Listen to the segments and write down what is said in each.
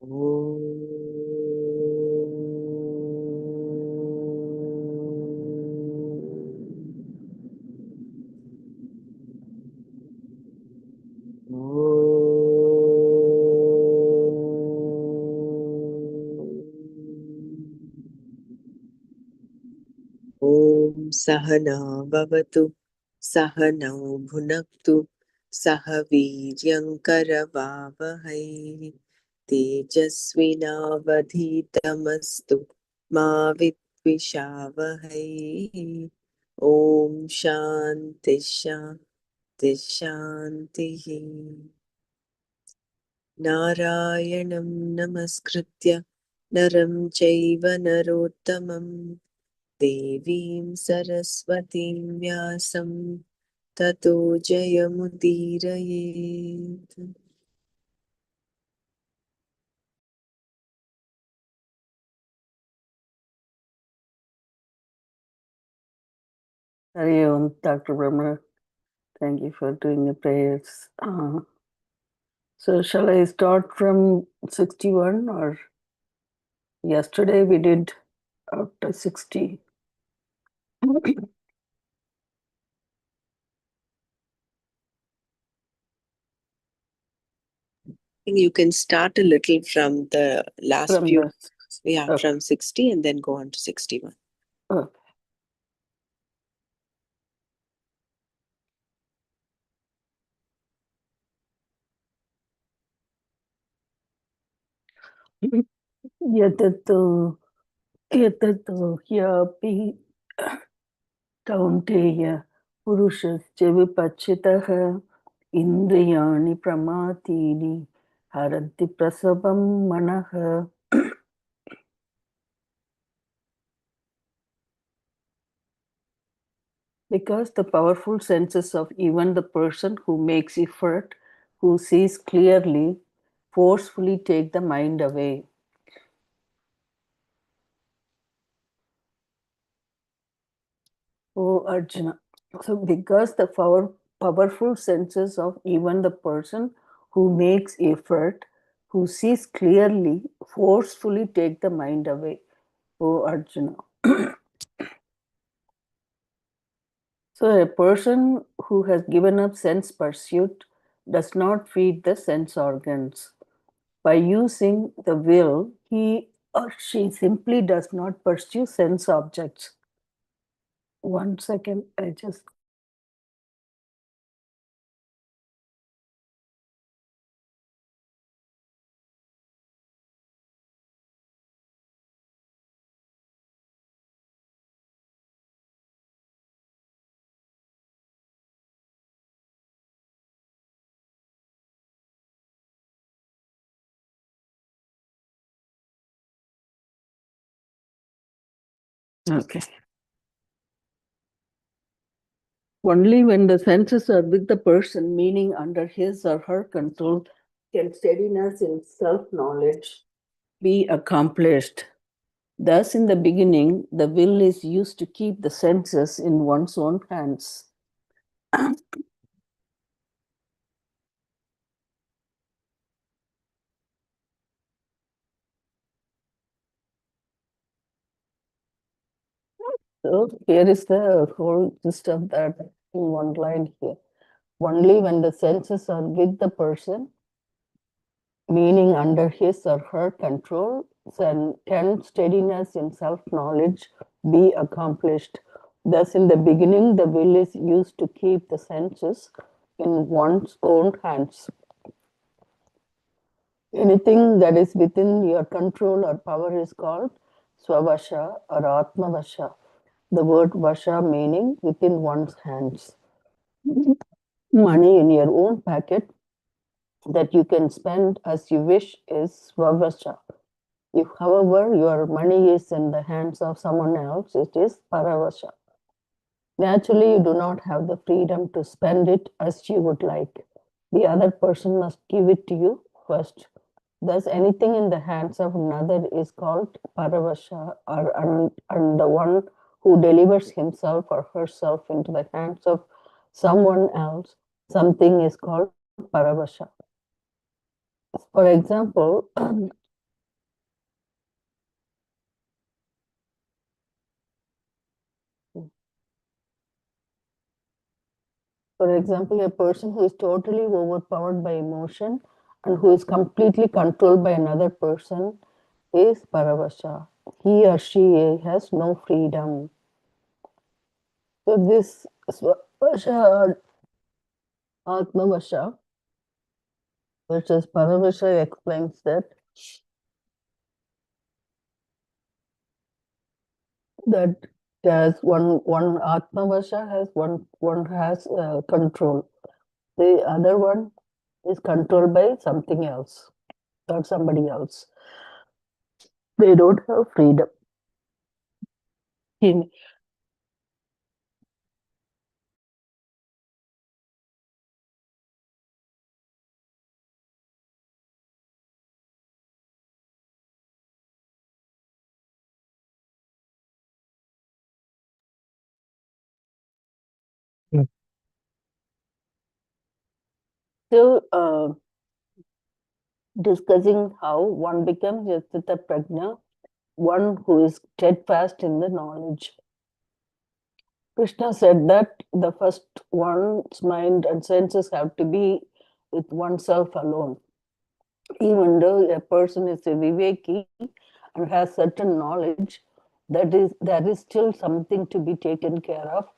Om Sahana Bhavatu Sahanau Bhunaktu Sahaviryankaravavahai Tejasvinavadhitamastu Ma Vidvishavahai. Om Shanti Shanti Shanti. Narayanam Namaskritya Naram Chaiva Narottamam Devim Saraswatim Vyasam Tato Jayamudiraye. Hari Om, Dr. Brahma. Thank you for doing the prayers. So shall I start from 61 or yesterday we did up to 60? You can start a little from the last From few, okay. from 60 and then go on to 61. Okay. Yatato hyapi kaunteya purushasya vipachitaha indriyani pramatini haranti prasabam manaha. Because the powerful senses of even the person who makes effort, who sees clearly, forcefully take the mind away. Oh Arjuna. So because the powerful senses of even the person who makes effort, who sees clearly, forcefully take the mind away. Oh Arjuna. So a person who has given up sense pursuit does not feed the sense organs. By using the will, he or she simply does not pursue sense objects. 1 second, I just. Okay. Only when the senses are with the person, meaning under his or her control, can steadiness in self knowledge be accomplished. Thus, in the beginning, the will is used to keep the senses in one's own hands. So, here is the whole gist of that in one line here. Only when the senses are with the person, meaning under his or her control, then can steadiness in self-knowledge be accomplished. Thus, in the beginning, the will is used to keep the senses in one's own hands. Anything that is within your control or power is called swavasha or atmavasha. The word vasha meaning within one's hands. Money in your own pocket that you can spend as you wish is svavasha. If, however, your money is in the hands of someone else, it is paravasha. Naturally, you do not have the freedom to spend it as you would like. The other person must give it to you first. Thus, anything in the hands of another is called paravasha, and the one who delivers himself or herself into the hands of someone else, something is called paravasha. For example, For example, a person who is totally overpowered by emotion and who is completely controlled by another person is Paravasha. He or she has no freedom. So this Svavasha or Atmavasha, which is Paravasha, explains that there's one Atmavasha has one has control. The other one is controlled by something else or somebody else. They don't have freedom. In still discussing how one becomes Yasita Prajna, one who is steadfast in the knowledge. Krishna said that the first one's mind and senses have to be with oneself alone. Even though a person is a Viveki and has certain knowledge, there is still something to be taken care of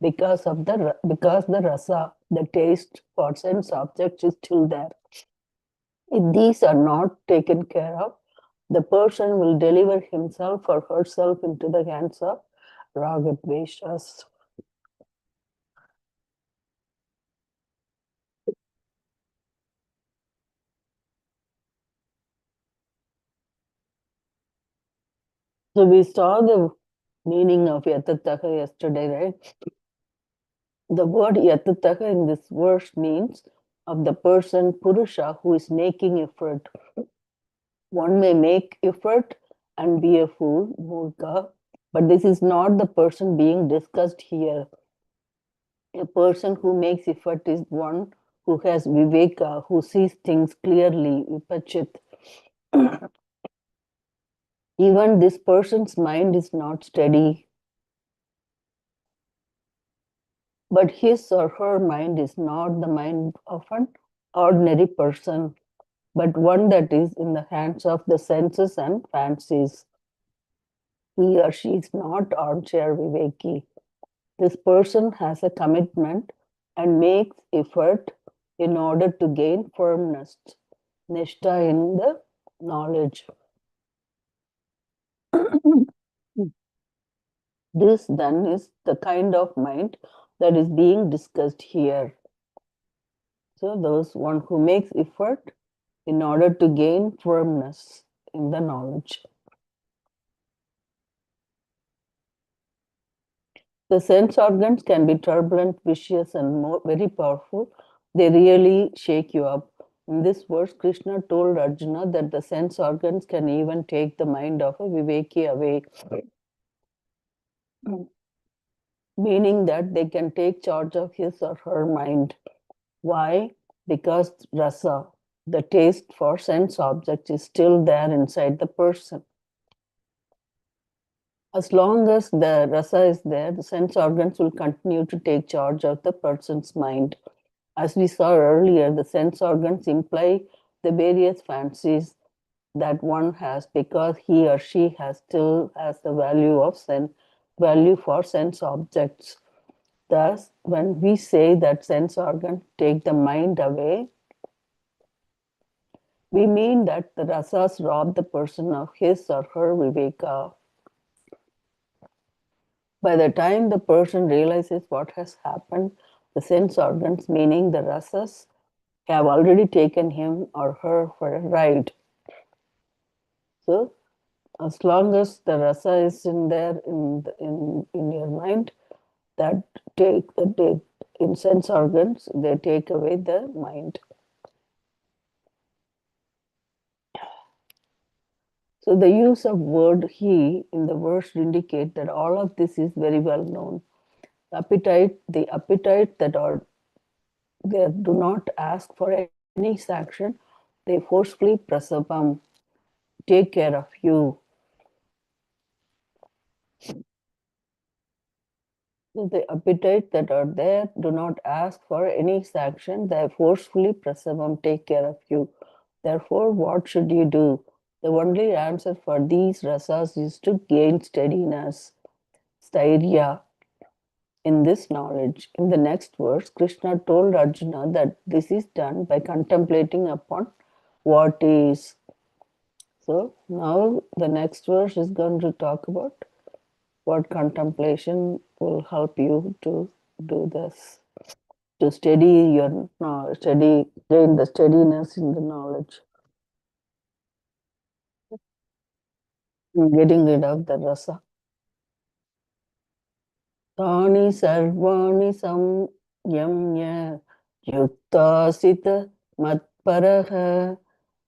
because the rasa, the taste for sense objects is still there. If these are not taken care of, the person will deliver himself or herself into the hands of ragadveshas. So we saw the meaning of yatataka yesterday, right? The word yatataka in this verse means of the person Purusha who is making effort. One may make effort and be a fool, murka, but this is not the person being discussed here. A person who makes effort is one who has viveka, who sees things clearly, vipachit. Even this person's mind is not steady, but his or her mind is not the mind of an ordinary person, but one that is in the hands of the senses and fancies. He or she is not armchair viveki. This person has a commitment and makes effort in order to gain firmness, nishta in the knowledge. This then is the kind of mind that is being discussed here. So, those one who makes effort in order to gain firmness in the knowledge. The sense organs can be turbulent, vicious, and very powerful. They really shake you up. In this verse, Krishna told Arjuna that the sense organs can even take the mind of a Viveki away, meaning that they can take charge of his or her mind. Why? Because rasa, the taste for sense objects, is still there inside the person. As long as the rasa is there, the sense organs will continue to take charge of the person's mind. As we saw earlier, the sense organs imply the various fancies that one has because he or she still has the value for sense objects. Thus, when we say that sense organs take the mind away, we mean that the rasas rob the person of his or her viveka. By the time the person realizes what has happened, the sense organs, meaning the rasas, have already taken him or her for a ride. So, as long as the rasa is in there in your mind, that take in sense organs, they take away the mind. So the use of word he in the verse indicate that all of this is very well known. The appetite that are they do not ask for any sanction, they forcefully prasapam, take care of you. The appetites that are there do not ask for any sanction. They forcefully prasavam, take care of you. Therefore, what should you do? The only answer for these rasas is to gain steadiness, stairya, in this knowledge. In the next verse, Krishna told Arjuna that this is done by contemplating upon what is. So now the next verse is going to talk about what contemplation will help you to do this, to steady your steady, gain the steadiness in the knowledge, getting rid of the rasa. Tani sarvani samyamya yuktasita matparaha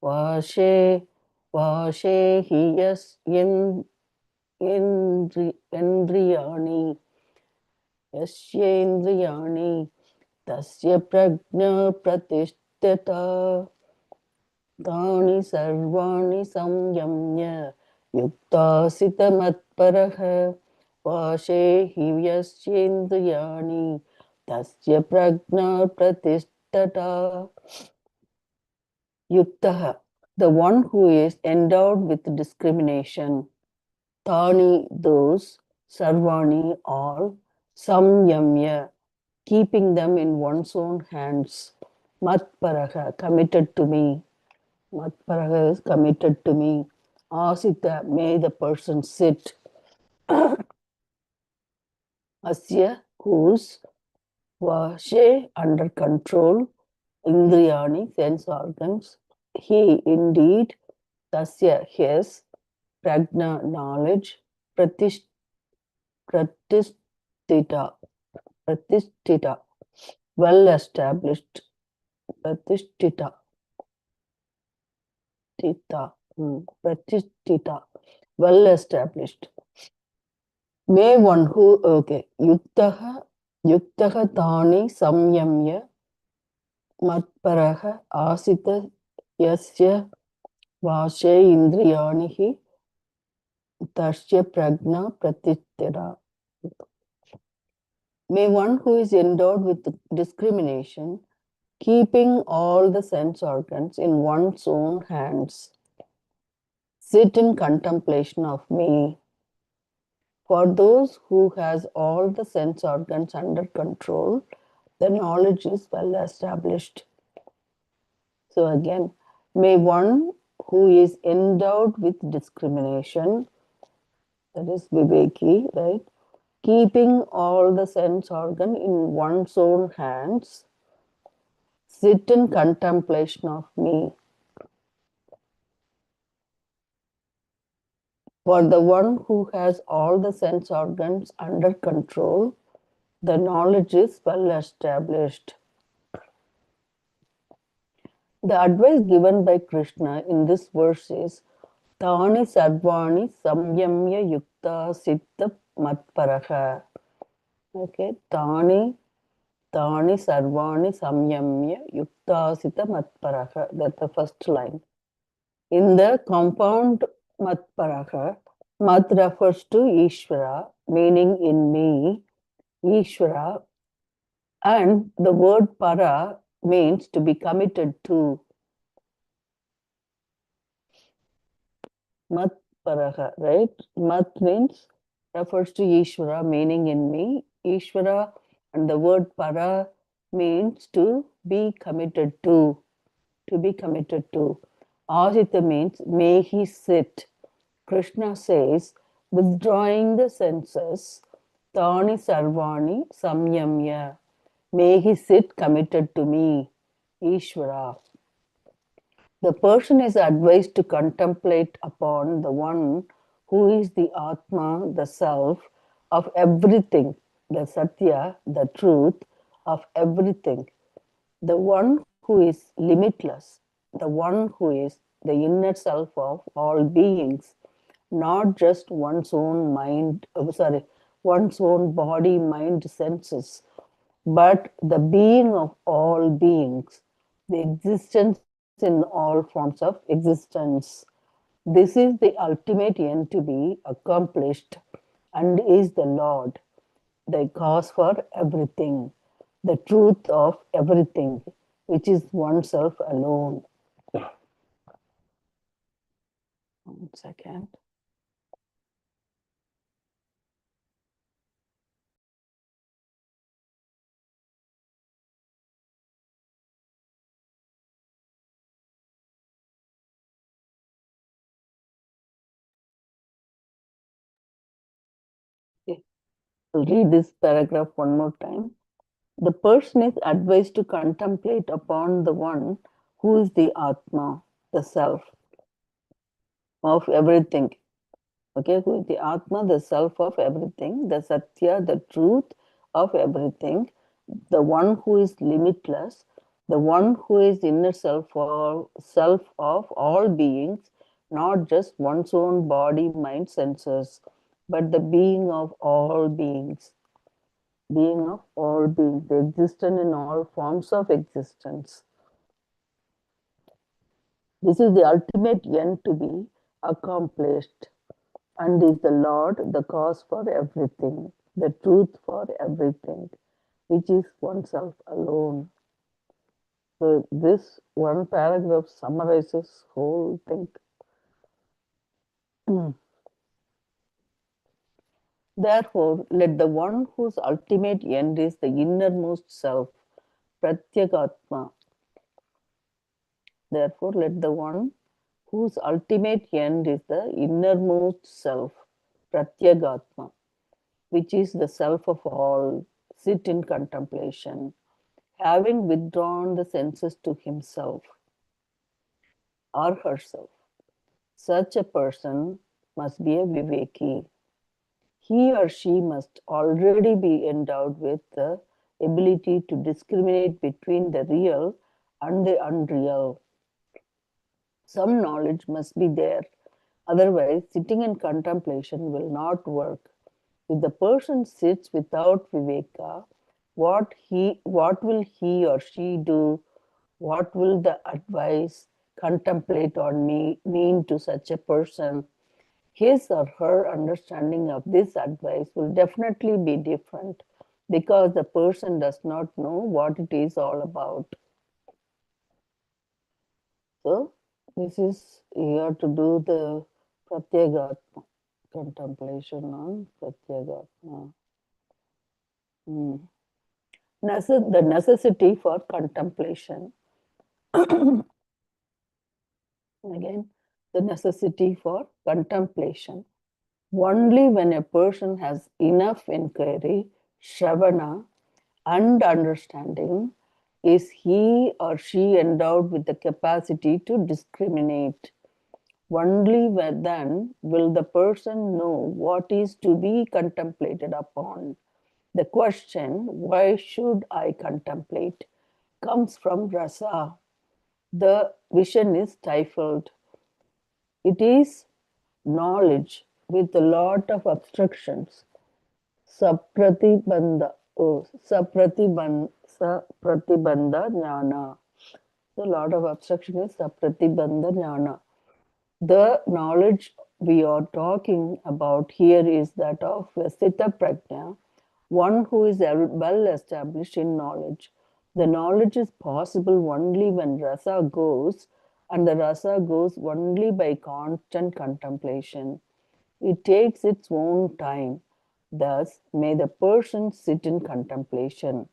vashe vashe hiyas indriyani यस्येन्द्रियाणि तस्य प्रज्ञा प्रतिष्ठिता तानि सर्वाणि संयम्य युक्तासितमत्परः वशे हि यस्येन्द्रियाणि तस्य प्रज्ञा प्रतिष्ठिता Yuktaha, the one who is endowed with discrimination. Tani, those, Sarvani, all, Samyamya, keeping them in one's own hands. Matparaha, committed to me. Matparaha is committed to me. Asita, may the person sit. Asya, whose, Vashe, under control. Indriyani, sense organs. He, indeed, Tasya, his. Prajna, knowledge. Pratishtita, Pratishtita, well established. Pratishtita, Tita, Pratishtita, well established. May one who, okay, Yuktaha Tani Samyamya Matparaha Asita Yasya Vashe Indriyanihi Tasya Prajna Pratishtita. May one who is endowed with discrimination, keeping all the sense organs in one's own hands, sit in contemplation of me. For those who has all the sense organs under control, the knowledge is well established. So again, may one who is endowed with discrimination, that is Viveki, right? Keeping all the sense organ in one's own hands, sit in contemplation of me. For the one who has all the sense organs under control, the knowledge is well established. The advice given by Krishna in this verse is Tani Sarvani Samyamya Yukta Sitta Matparaha. Okay, Tani Sarvani Samyamya Yukta Sitta Matparaha. That's the first line. In the compound Matparaha, Mat refers to Ishvara, meaning in me, Ishvara, and the word para means to be committed to. Mat paraha, right? Mat means refers to Ishvara, meaning in me. Ishvara and the word para means to be committed to. To be committed to. Asita means may he sit. Krishna says, withdrawing the senses, Tani Sarvani Samyamya. May he sit committed to me, Ishvara. The person is advised to contemplate upon the one who is the Atma, the self of everything, the Satya, the truth of everything, the one who is limitless, the one who is the inner self of all beings, not just one's own mind, one's own body, mind, senses, but the being of all beings, the existence in all forms of existence. This is the ultimate end to be accomplished and is the Lord. the cause for everything, the truth of everything, which is oneself alone. 1 second. Okay. I'll read this paragraph one more time. The person is advised to contemplate upon the one who is the Atma, the self of everything. Okay, who is the Atma, the self of everything, the Satya, the truth of everything, the one who is limitless, the one who is inner self of all beings, not just one's own body, mind, senses, but the being of all beings. Being of all beings, the existent in all forms of existence. This is the ultimate end to be accomplished and is the Lord, the cause for everything, the truth for everything, which is oneself alone. So this one paragraph summarizes whole thing. Therefore, let the one whose ultimate end is the innermost self, Pratyagatma. Therefore, let the one whose ultimate end is the innermost self, Pratyagatma, which is the self of all, sit in contemplation, having withdrawn the senses to himself or herself. Such a person must be a Viveki. He or she must already be endowed with the ability to discriminate between the real and the unreal. Some knowledge must be there, otherwise, sitting in contemplation will not work. If the person sits without viveka, what will he or she do? What will the advice contemplate on me mean to such a person? His or her understanding of this advice will definitely be different because the person does not know what it is all about. So, this is here to do the Pratyagatma, contemplation on Pratyagatma. The necessity for contemplation. Again, the necessity for contemplation. Only when a person has enough inquiry, Shravana, and understanding is he or she endowed with the capacity to discriminate. Only then will the person know what is to be contemplated upon. The question, why should I contemplate, comes from rasa. The vision is stifled. It is knowledge with a lot of obstructions. Sapratibandha. Oh, sapratibandha jnana. So, a lot of obstruction is sapratibandha jnana. The knowledge we are talking about here is that of Sthita Prajna, one who is well established in knowledge. The knowledge is possible only when rasa goes, and the rasa goes only by constant contemplation. It takes its own time. Thus, may the person sit in contemplation.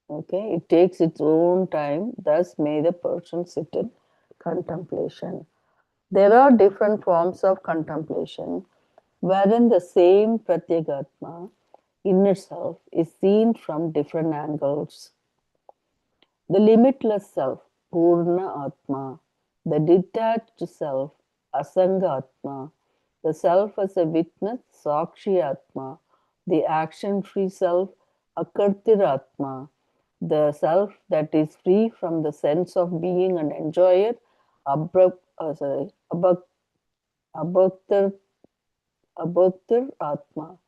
Okay, it takes its own time. Thus, may the person sit in contemplation. There are different forms of contemplation wherein the same Pratyagatma in itself is seen from different angles. The limitless self, Purna Atma, the detached self, Asanga Atma, the self as a witness, Sakshi Atma, the action free self, Akartir Atma, the self that is free from the sense of being an enjoyer, Abhaktir Atma,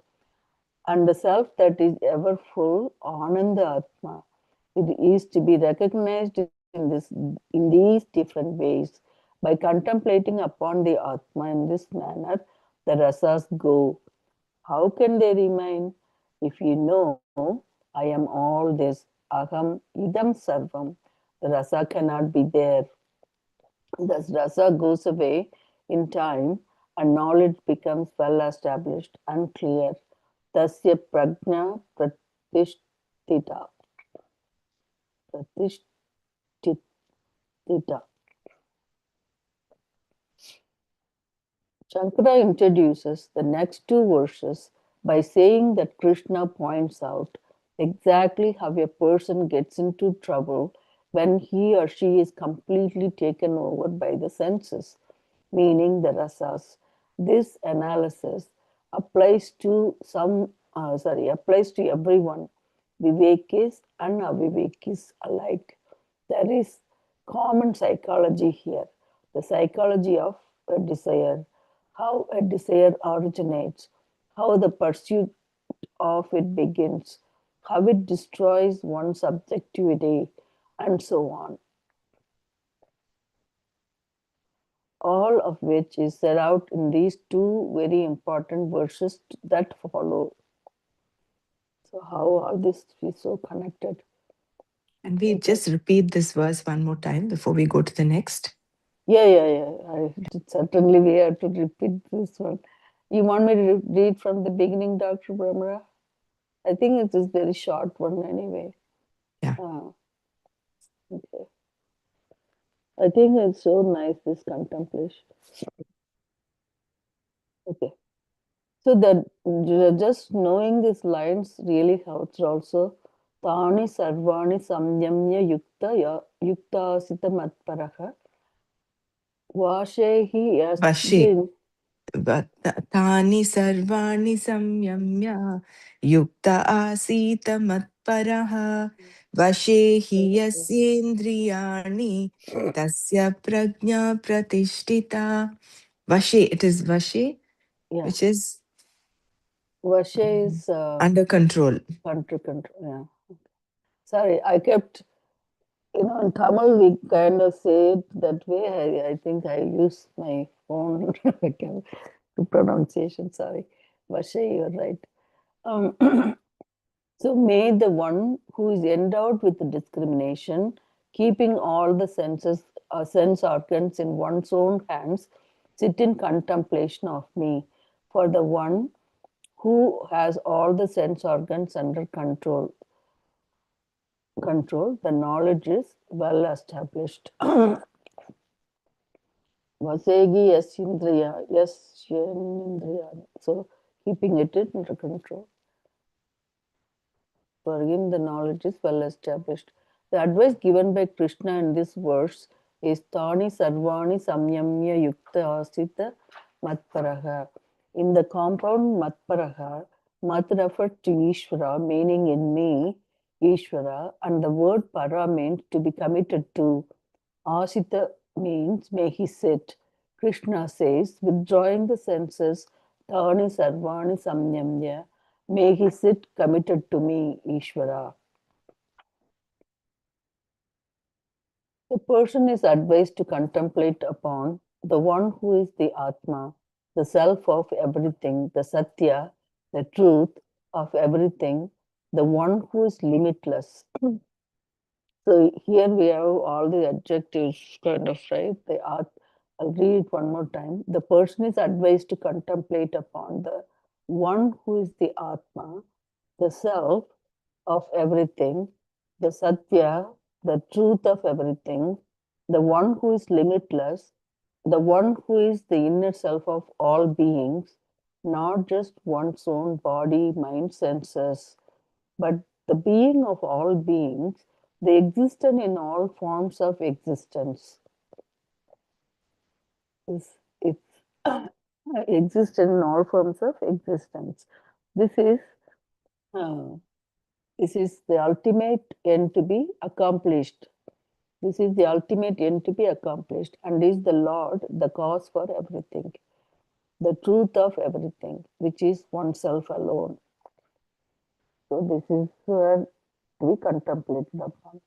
and the self that is ever full, Ananda Atma. It is to be recognized in these different ways. By contemplating upon the Atma in this manner, the rasas go. How can they remain? If you know I am all this, aham idam sarvam, the rasa cannot be there. Thus, rasa goes away in time and knowledge becomes well established and clear. Tasya prajna pratishtita. Pratishtita. Shankara introduces the next two verses by saying that Krishna points out exactly how a person gets into trouble when he or she is completely taken over by the senses, meaning the rasas. This analysis applies to everyone, Vivekis and Avivekis alike. There is common psychology here, the psychology of a desire, how a desire originates, how the pursuit of it begins, how it destroys one's subjectivity, and so on. All of which is set out in these two very important verses that follow. So, how all this is so connected? And we Okay. just repeat this verse one more time before we go to the next. Yeah. Certainly, we have to repeat this one. You want me to read from the beginning, Dr. Brahmara? I think it is very short one anyway. Yeah. Okay. I think it's so nice, this contemplation. Okay. So that just knowing these lines really helps also. Tani sarvani samyamya yukta sita matparaha vashehi Vashi. yasmin. तानि सर्वाणि संयम्य युक्त आसीत मत्परः वशे हि यस्येन्द्रियाणि तस्य प्रज्ञा प्रतिष्ठिता. Vashe, it is Vashe, Yeah. which is Vashe is under control. control. Yeah. Sorry, I kept, in Tamil we kind of say it that way. I think I use my phone to pronunciation. Sorry. Vashe, you're right. Um, So may the one who is endowed with discrimination, keeping all the sense organs in one's own hands, sit in contemplation of me. For the one who has all the sense organs under control, the knowledge is well established. Vasegi yes indriya, yes indriya. So keeping it under control. For him, the knowledge is well established. The advice given by Krishna in this verse is Tani Sarvani Samyamya Yukta Asita Matparaha. In the compound Matparaha, Mat refers to Ishvara, meaning in me, Ishvara, and the word para means to be committed to. Asita means may he sit. Krishna says, withdrawing the senses, Tani Sarvani Samyamya, may he sit committed to me, Ishvara. The person is advised to contemplate upon the one who is the Atma, the self of everything, the Satya, the truth of everything, the one who is limitless. So here we have all the adjectives kind of right. The art. I'll read it one more time. The person is advised to contemplate upon the one who is the Atma, the self of everything, the Satya, the truth of everything, the one who is limitless, the one who is the inner self of all beings, not just one's own body, mind, senses, but the being of all beings, the existent in all forms of existence. It's existent in all forms of existence. This is uh, this is the ultimate end to be accomplished. This is the ultimate end to be accomplished, and is the Lord, the cause for everything, the truth of everything, which is oneself alone. So this is where we contemplate upon.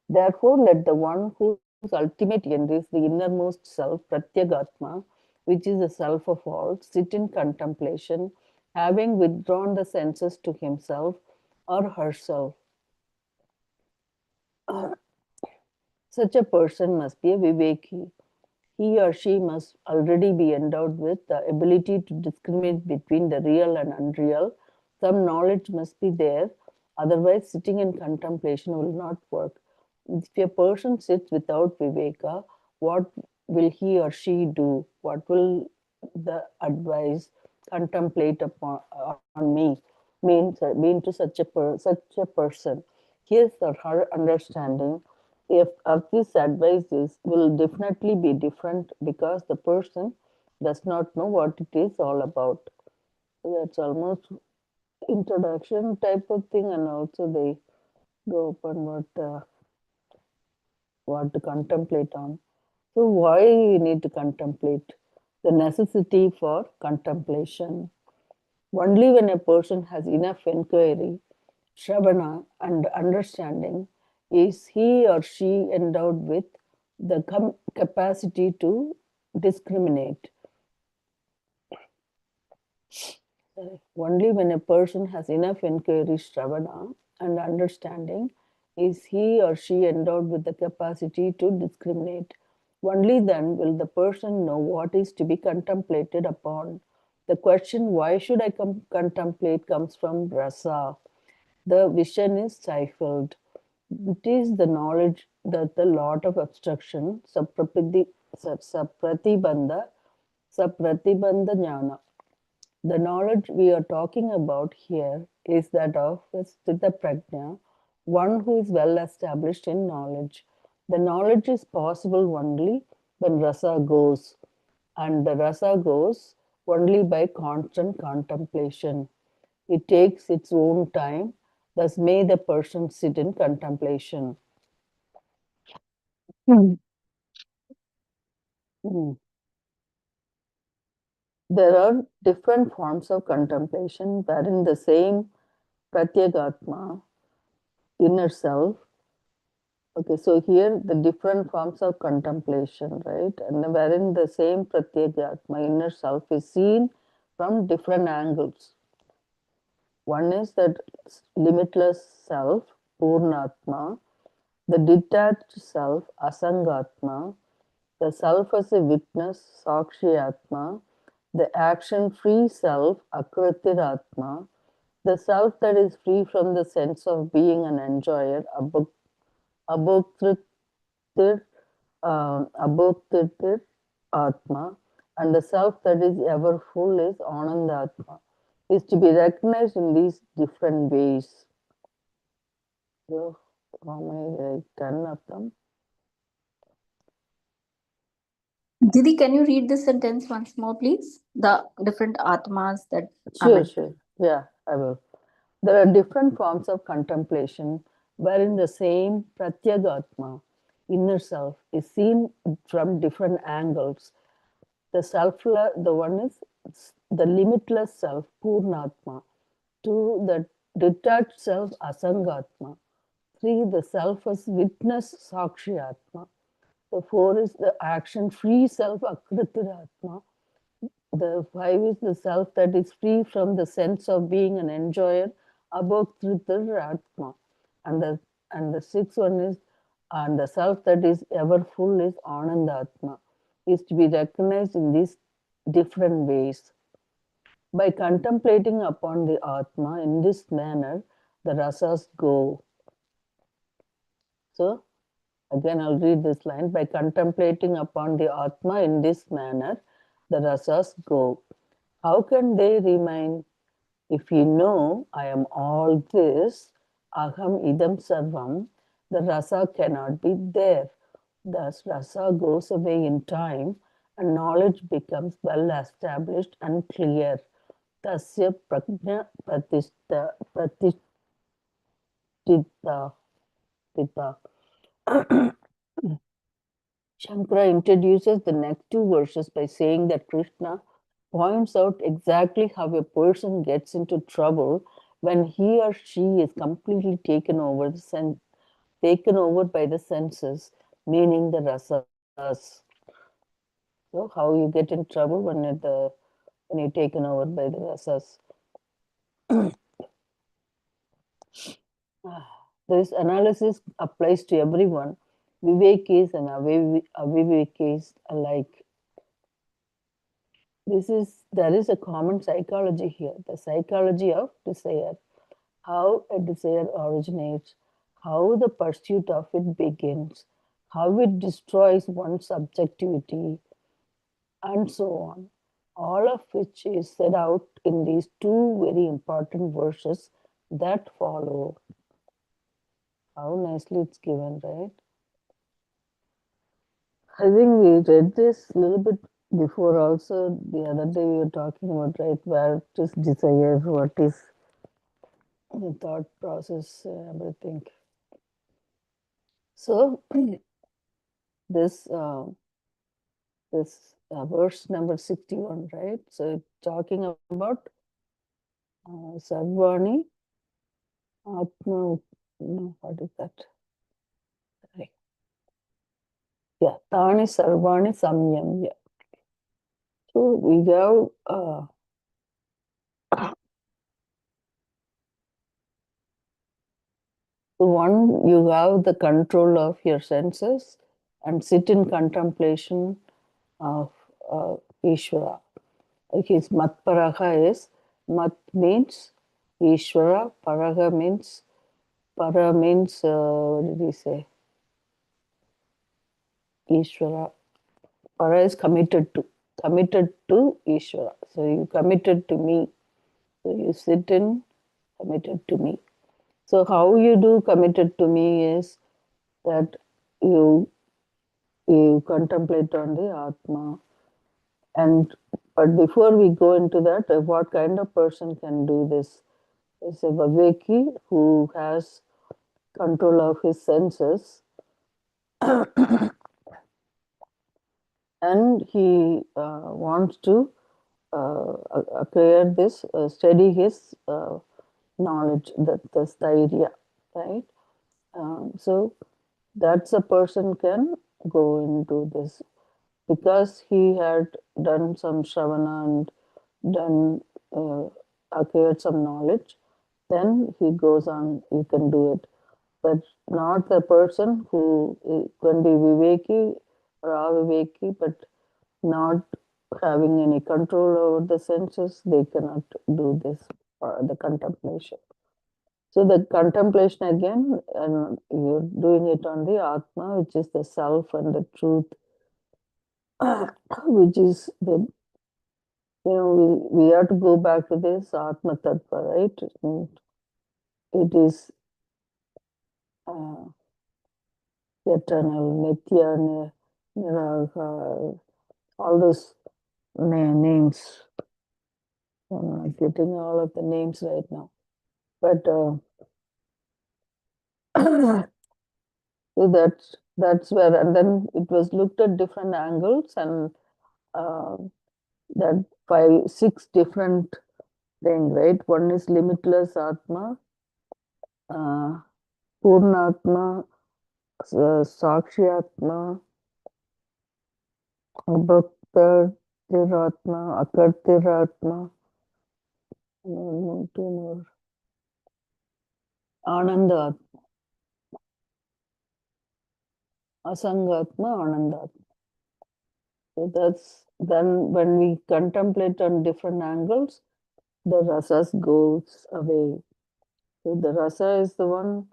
Therefore, let the one whose ultimate end is the innermost self, Pratyagatma, which is the self of all, sit in contemplation having withdrawn the senses to himself or herself. Such a person must be a Viveki. He or she must already be endowed with the ability to discriminate between the real and unreal. Some knowledge must be there, otherwise, sitting in contemplation will not work. If a person sits without Viveka, what will he or she do? What will the advice contemplate upon on me mean to such a person? His or her understanding if of this advice is will definitely be different because the person does not know what it is all about. So that's almost introduction type of thing, and also they go upon what to contemplate on. So why we need to contemplate? The necessity for contemplation. Only when a person has enough inquiry, Shravana, and understanding is he or she endowed with the capacity to discriminate. Only when a person has enough inquiry, Shravana, and understanding is he or she endowed with the capacity to discriminate. Only then will the person know what is to be contemplated upon. The question, why should I contemplate, comes from rasa. The vision is stifled. It is the knowledge that the lot of obstruction, sapratibandha jnana. The knowledge we are talking about here is that of Sthita Prajna, one who is well established in knowledge. The knowledge is possible only when rasa goes, and the rasa goes only by constant contemplation. It takes its own time, thus, may the person sit in contemplation. Mm. There are different forms of contemplation wherein the same pratyagatma, inner self. Okay, so here the different forms of contemplation, right? And wherein the same pratyagatma, inner self, is seen from different angles. One is that limitless self, Purnatma, the detached self, Asangatma, the self as a witness, Sakshiyatma, the action free self, Akritiratma, the self that is free from the sense of being an enjoyer, Abhoktritir, Abhoktritir Atma, and the self that is ever full is Anandatma, is to be recognized in these different ways. So, how many? 10 of them. Didi, can you read this sentence once more, please? The different atmas that are Sure, mentioned. sure. Yeah, I will. There are different forms of contemplation wherein the same pratyagatma, inner self, is seen from different angles. The the one is the limitless self, Purnatma. Two, the detached self, Asangatma. Three, the self as witness, Sakshiyatma. The four is the action-free self, Akritiratma. The five is the self that is free from the sense of being an enjoyer, Abhoktritir And the sixth one is, and the self that is ever full is Anandatma, is to be recognized in these different ways. By contemplating upon the Atma in this manner, the rasas go. So, again, I'll read this line. By contemplating upon the Atma in this manner, the rasas go. How can they remain? If you know I am all this, aham idam sarvam, the rasa cannot be there. Thus, rasa goes away in time and knowledge becomes well established and clear. Tasya prajna pratishthita. Shankara introduces the next two verses by saying that Krishna points out exactly how a person gets into trouble when he or she is completely taken over by the senses, meaning the rasas. So, how you get in trouble when you're taken over by the rasas. This analysis applies to everyone, Vivekis and Avivekis alike. There is a common psychology here, the psychology of desire, how a desire originates, how the pursuit of it begins, how it destroys one's subjectivity, and so on. All of which is set out in these two very important verses that follow. How nicely it's given, right? I think we read this a little bit before also. The other day we were talking about, right, where it is desire, what is the thought process, everything. So this verse number 61, right? So talking about Sarvani Atma, what is that? Right. Yeah, Tani Sarvani Samyamya. So we have one, you have the control of your senses and sit in contemplation of Ishvara. His mat paraha is, mat means Ishvara, paraha means, para means, what did he say? Ishvara. Para is committed to Ishvara. So you committed to me. So you sit in committed to me. So how you do committed to me is that you contemplate on the Atma. And but before we go into that, what kind of person can do this? Is a Viveki who has control of his senses and he wants to acquire this, study his knowledge, that the idea, right? So that's a person can go into this because he had done some shravana and done acquired some knowledge, then he goes on, he can do it. But not the person who can be Viveki or Aviveki, but not having any control over the senses, they cannot do this, the contemplation. So the contemplation again, and you're doing it on the Atma, which is the self and the truth, which is the, we have to go back to this Atma Tattva, right? And it is eternal, Nitya, Niraha, all those names. I'm not getting all of the names right now. But so that's where, and then it was looked at different angles, and that 6 different things, right? One is limitless Atma, Purnatma, Sakshyatma, Bhaktiratma, Akartiratma, two more, Anandatma, Asangatma, Anandatma. So that's then when we contemplate on different angles, the rasas goes away. So the rasa is the one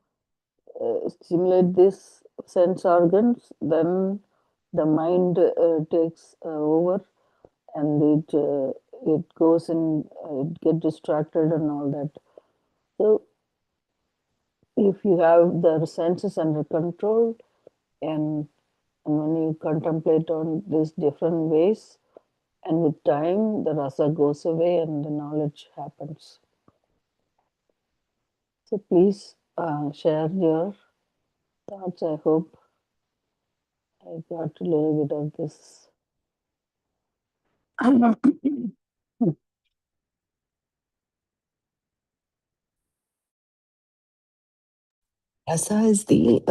stimulate these sense organs, then the mind takes over, and it goes in, it get distracted and all that. So if you have the senses under control, and when you contemplate on these different ways, and with time the rasa goes away and the knowledge happens. So please share your thoughts. I hope I got a little bit of this. Rasa is the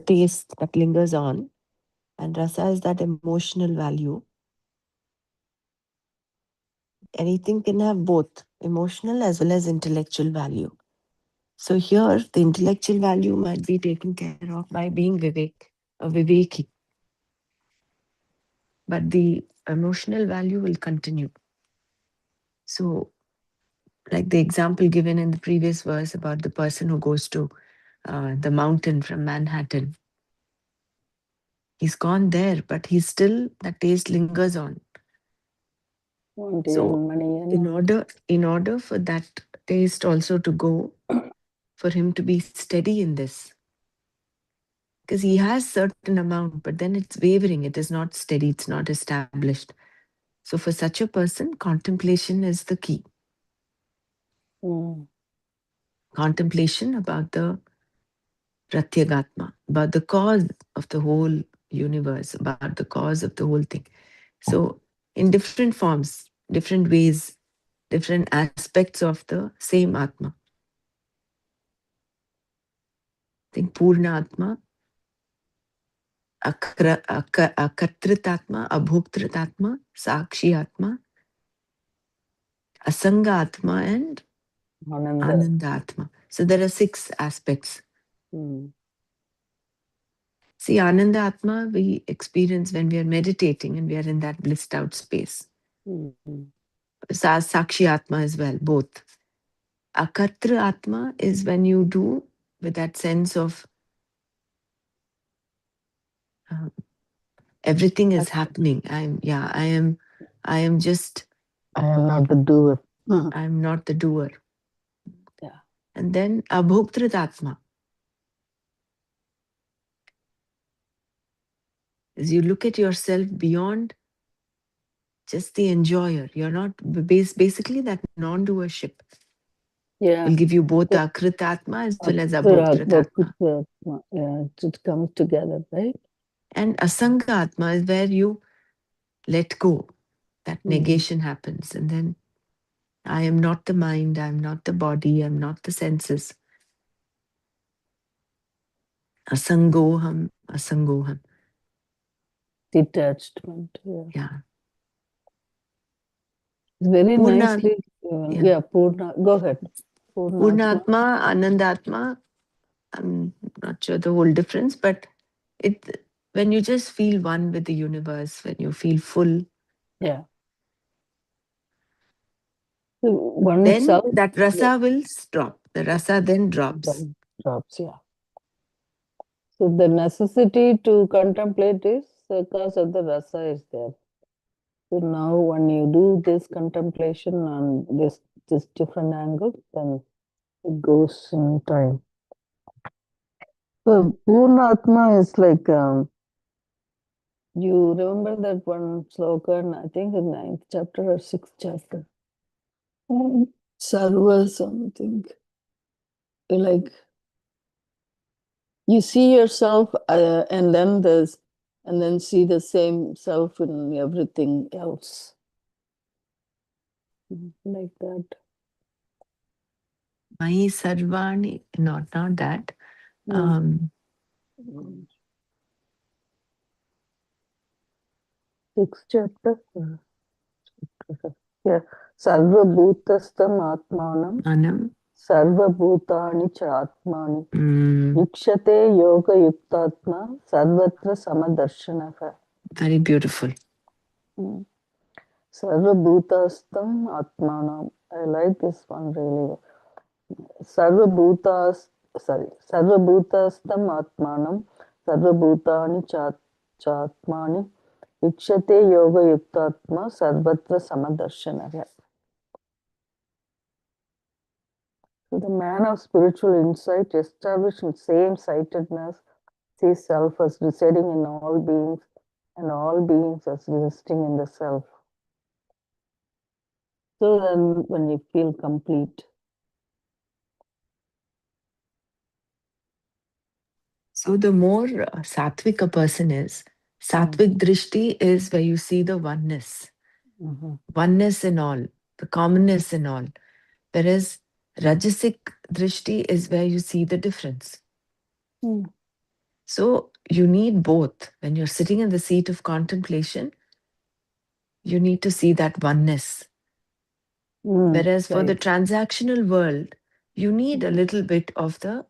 taste that lingers on, and rasa is that emotional value. Anything can have both. emotional as well as intellectual value. So here, the intellectual value might be taken care of by being a viveki, but the emotional value will continue. So, like the example given in the previous verse about the person who goes to the mountain from Manhattan, he's gone there, but he's still, that taste lingers on. So, in order for that taste also to go, for him to be steady in this, because he has certain amount, but then it's wavering, it is not steady, it's not established. So for such a person, contemplation is the key. Contemplation about the Pratyagatma, about the cause of the whole universe, about the cause of the whole thing. So in different forms, different ways, different aspects of the same Atma. I think Purna Atma, Akatritatma, Abhoktritatma, Sakshi Atma, Asanga Atma, and Ananda Atma. So there are 6 aspects. See, Ananda Atma we experience when we are meditating and we are in that blissed out space. Sakshi Atma as well, both. Akatra Atma is when you do with that sense of everything is happening. I am just. I am not the doer. I am not the doer. Yeah. And then Abhoktrit Atma is you look at yourself beyond just the enjoyer. You're not basically that non-doership. Yeah. Will give you both Akrit Atma as well as Abhoktrit Atma. Yeah, it comes together, right? And Asanga Atma is where you let go. That negation happens. And then I am not the mind, I'm not the body, I'm not the senses. Asangoham, asangoham. Detachment. Yeah. It's very Purna, nicely. Purna. Go ahead. Purna Atma, Anandatma. I'm not sure the whole difference, but when you just feel one with the universe, when you feel full, yeah, then that rasa will stop. The rasa then drops. Yeah. So the necessity to contemplate is because of the rasa is there. So now when you do this contemplation on this different angle, then it goes in time. So Purna Atma is like you remember that one sloka, I think in 9th chapter or 6th chapter. Sarva something. Like you see yourself and then see the same self in everything else. Like that. Mai Sarvani, not that. Sixth chapter. Yeah. Sarva bhutastam atmanam. Sarva bhutani cha atmani. Yukshate yoga yuktatma sarvatra samadarshanaha. Very beautiful. Sarva bhutastam atmanam. I like this one really. Sarva bhutastam atmanam. Sarva bhutani chatmani. Yukshate yoga yuktatma sarvatra samadarshanaha. So the man of spiritual insight, established in same-sightedness, sees self as residing in all beings and all beings as resisting in the self. So then when you feel complete. So the more sattvic a person is, sattvic drishti is where you see the oneness. Oneness in all, the commonness in all. Whereas rajasic drishti is where you see the difference. So you need both. When you're sitting in the seat of contemplation, you need to see that oneness. Whereas for the Right. transactional world, you need a little bit of the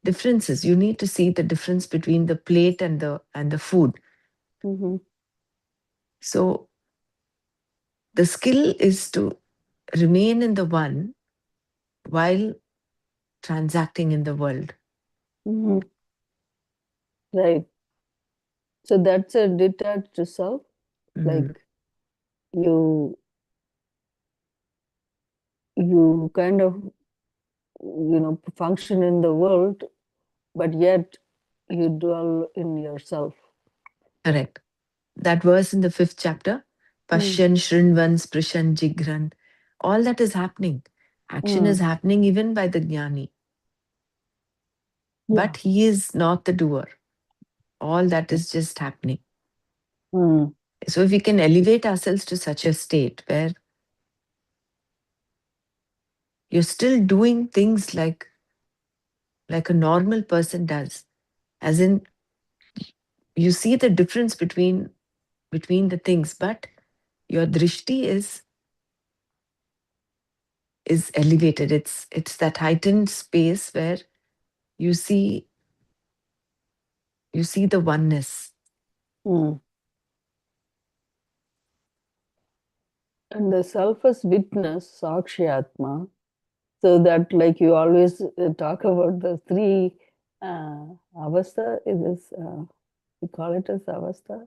differences. You need to see the difference between the plate and the food. Mm-hmm. So the skill is to remain in the one while transacting in the world. Mm-hmm. Right. So that's a detached self, Mm, like you you kind of function in the world, but yet you dwell in yourself. correct. That verse in the 5th chapter, Mm. Pashyan, Shrinvan, Sprishan, Jigran, all that is happening. Action is Mm. happening even by the Jnani, Yeah. but he is not the doer. All that is just happening. Mm. So if we can elevate ourselves to such a state where you're still doing things like a normal person does, as in you see the difference between the things, but your drishti is elevated. It's that heightened space where you see the oneness. Mm. And the self as witness, Sakshyatma, so that like you always talk about the three avastha, it is we call it as avastha,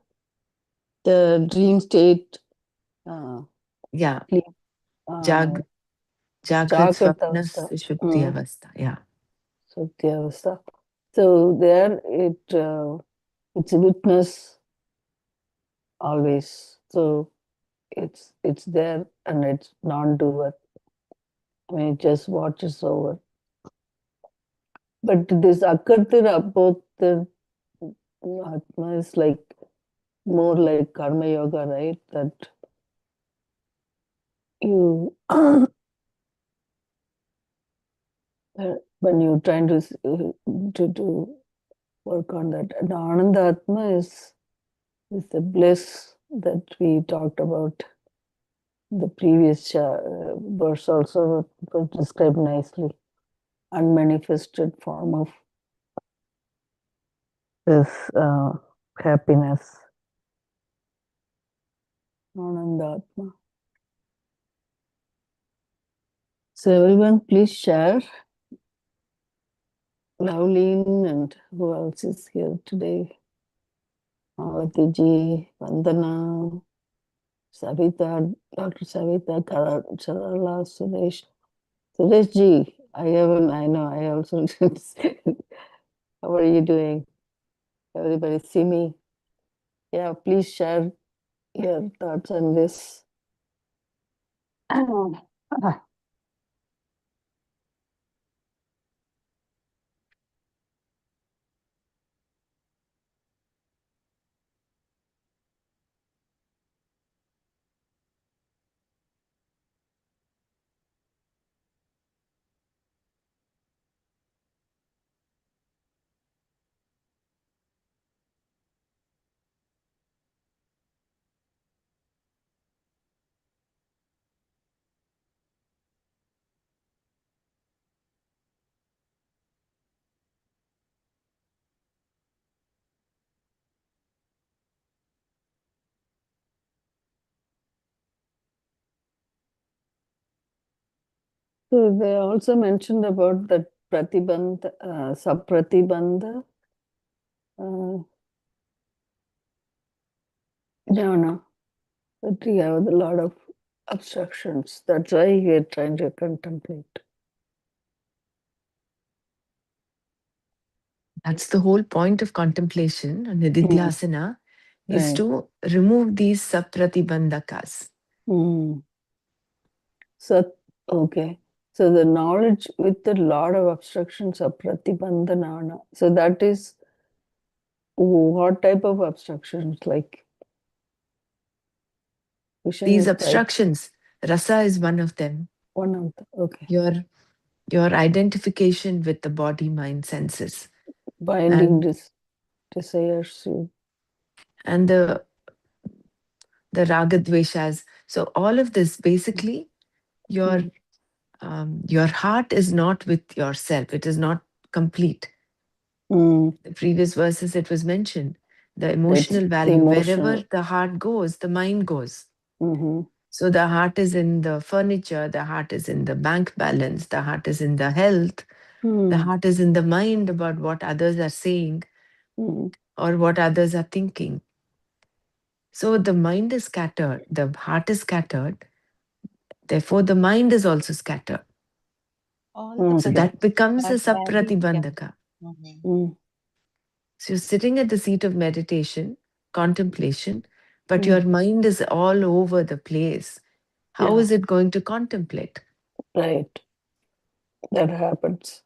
the dream state, uh, Yeah. sleep, uh, Jagrat Jagrat Swapna avastha, Sushupti Avastha. Yeah. Sukti avastha. So there it's a witness always. So it's there and it's non-doer. I mean, it just watches over. But this Akartira, both the Atma is like more like karma yoga, right? That you when you're trying to do work on that. And Ananda Atma is the bliss that we talked about. The previous verse also was described nicely. Unmanifested form of this happiness, Anandatma. So everyone, please share. Lavleen and who else is here today? Avati ji, Vandana, Savita, Dr. Savita, Charala, Suresh. Suresh ji, I know, I also didn't say it. How are you doing? Everybody see me? Yeah, please share your thoughts on this. So they also mentioned about that pratibandha, sapratibandha uh, jnana, that we have a lot of obstructions. That's why we are trying to contemplate. That's the whole point of contemplation and nididhyasana is Right. to remove these sapratibandhakas. Mm. So, okay. So the knowledge with a lot of obstructions are pratibandhanana. So that is what type of obstructions? Like vision These is type obstructions, rasa is one of them. one of the, okay. Your identification with the body, mind, senses. Binding And desires. and the ragadveshas. So all of this basically your your heart is not with yourself. It is not complete. Mm. The previous verses it was mentioned. The It's emotional the value, wherever emotional. the heart goes, the mind goes. Mm-hmm. So the heart is in the furniture, the heart is in the bank balance, the heart is in the health, the Mm. heart is in the mind about what others are saying Mm. or what others are thinking. So the mind is scattered, the heart is scattered, therefore the mind is also scattered. All the So Okay. that becomes a that value can. sapratibandhaka. Mhm. Mm. So you're sitting at the seat of meditation, contemplation, but Mm. your mind is all over the place. How Yeah. is it going to contemplate? Right. That happens.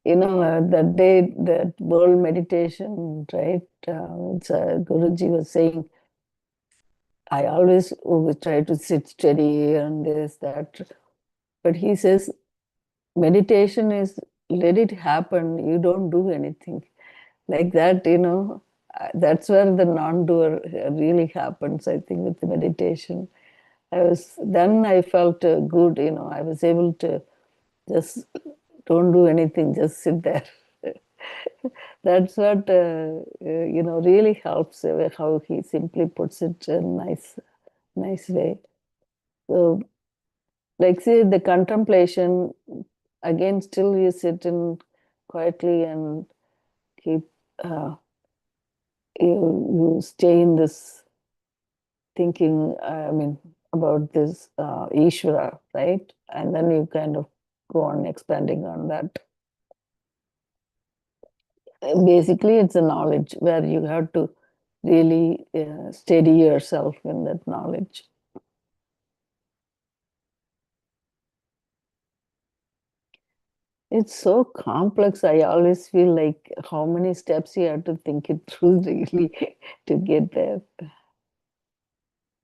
That day, that world meditation, right? Guruji was saying, I always try to sit steady and this, that. But he says, meditation is let it happen. You don't do anything. Like that, that's where the non-doer really happens, I think, with the meditation. Then I felt good, I was able to just don't do anything, just sit there. That's what really helps. How he simply puts it in nice way. So, like, see, the contemplation again. Still, you sit in quietly and keep. You stay in this thinking. I mean, about this Ishvara, right? And then you kind of go on expanding on that. Basically, it's a knowledge where you have to really steady yourself in that knowledge. It's so complex. I always feel like how many steps you have to think it through really to get there.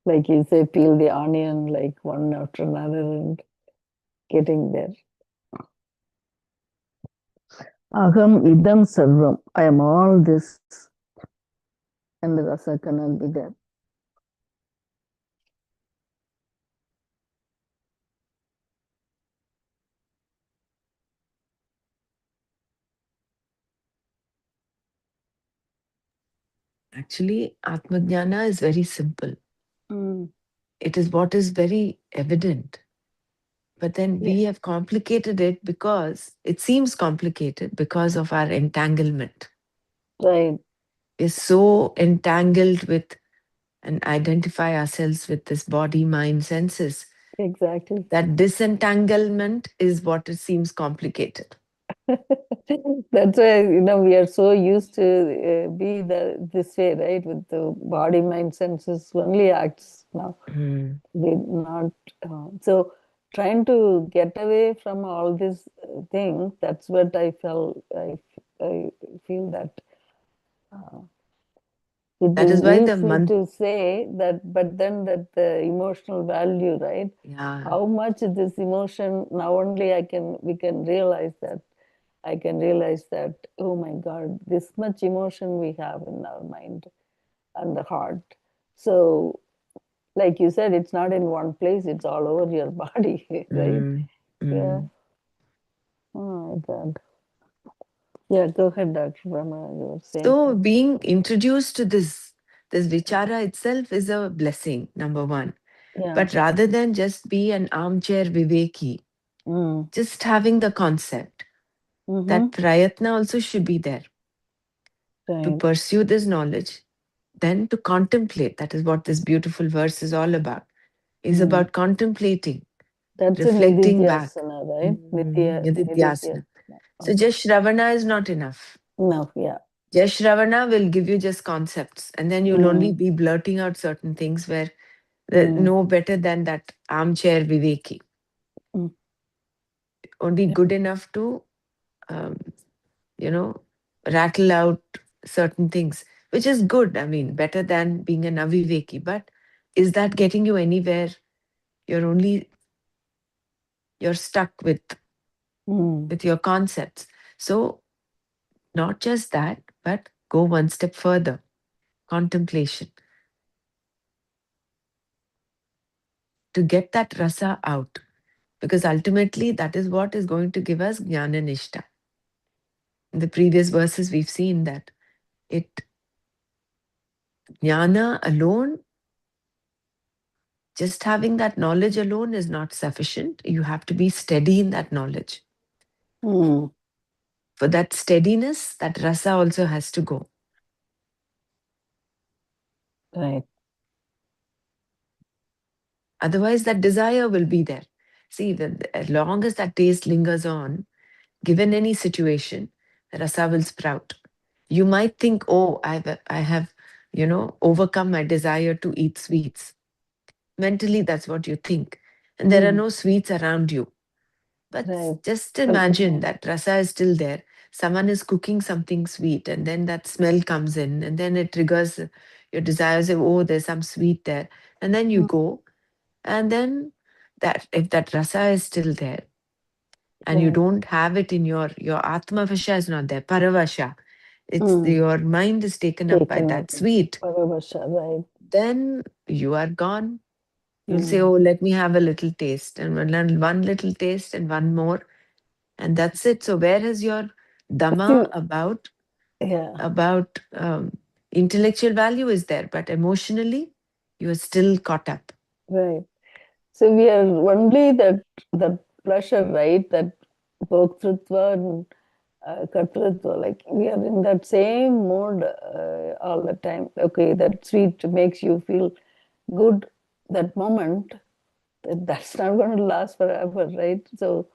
Like you say, peel the onion like one after another and getting there. Aham idam sarvam. I am all this, and the rasa cannot be there. Actually, Atmajnana is very simple. Mm. It is what is very evident. But then Yeah. we have complicated it because it seems complicated because of our entanglement. Right. We're so entangled with and identify ourselves with this body, mind, senses Exactly. that disentanglement is what it seems complicated. That's why we are so used to be this way, right? With the body, mind, senses only acts now. Mm. We not so trying to get away from all these things. That's what I felt. I feel that uh, it That is is why the easy month, to say that, but then that the emotional value, right? yeah, How much this emotion now only we can realize that. I can realize that, oh my God, this much emotion we have in our mind and the heart. So, like you said, it's not in one place, it's all over your body, right? mm, Yeah. mm. Oh my God. Yeah, go ahead, Dr. Brahma. You were saying So something. being introduced to this vichara itself is a blessing, number one. Yeah. But rather than just be an armchair viveki, Mm. just having the concept Mm-hmm. that prayatna also should be there to Right. pursue this knowledge, then to contemplate. That is what this beautiful verse is all about. Is Mm. about contemplating, That's a reflecting back. Nididhyasana, right? Nididhyasana. Nididhyasana. So Okay. just Shravana is not enough. No, yeah. Just Shravana will give you just concepts, and then you'll only Mm. be blurting out certain things where Mm. no better than that armchair viveki. Mm. Only Yeah. good enough to, um, rattle out certain things, which is good. I mean, better than being an aviveki. But is that getting you anywhere? You're only you're stuck Mm. with your concepts. So not just that, but go one step further. Contemplation. to get that rasa out. Because ultimately, that is what is going to give us jnana nishta. In the previous verses, we've seen that jnana alone, just having that knowledge alone is not sufficient. You have to be steady in that knowledge. Mm. For that steadiness, that rasa also has to go. Right. Otherwise, that desire will be there. See, as long as that taste lingers on, given any situation, rasa will sprout. You might think, oh, I have, overcome my desire to eat sweets. Mentally, that's what you think. And there are no sweets around you. But Right. just imagine that rasa is still there. Someone is cooking something sweet, and then that smell comes in, and then it triggers your desires of, oh, there's some sweet there. And then you go, and then that if that rasa is still there, and you Right. don't have it in your atma vasha is not there, paravasha. It's your mind is taken up by Taken that up. sweet. Paravasha, right. Then you are gone. You'll say, oh, let me have a little taste, and one little taste and one more, and that's it. So where is your dhamma about Yeah. intellectual value is there, but emotionally you are still caught up. Right. So we are only that pleasure, right? That bhoktritva and kartritva, like we are in that same mode all the time. Okay, that sweet makes you feel good that moment. That's not going to last forever, right? So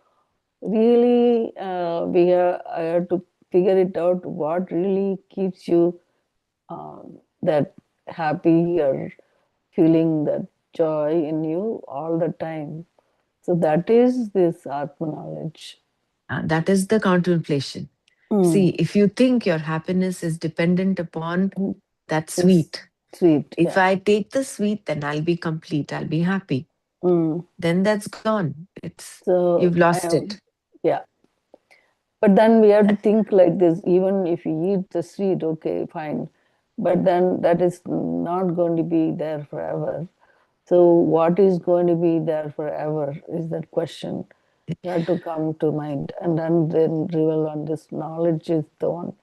really, I have to figure it out. What really keeps you that happy or feeling that joy in you all the time. So that is this Atma knowledge. That is the contemplation. See, if you think your happiness is dependent upon that This sweet, sweet, if yeah. I take the sweet, then I'll be complete, I'll be happy. Then that's gone. So You've lost it. Yeah. But then we have to think like this, even if you eat the sweet, okay, fine. But then that is not going to be there forever. So what is going to be there forever is that question. You have to come to mind and then revel on this knowledge is the one.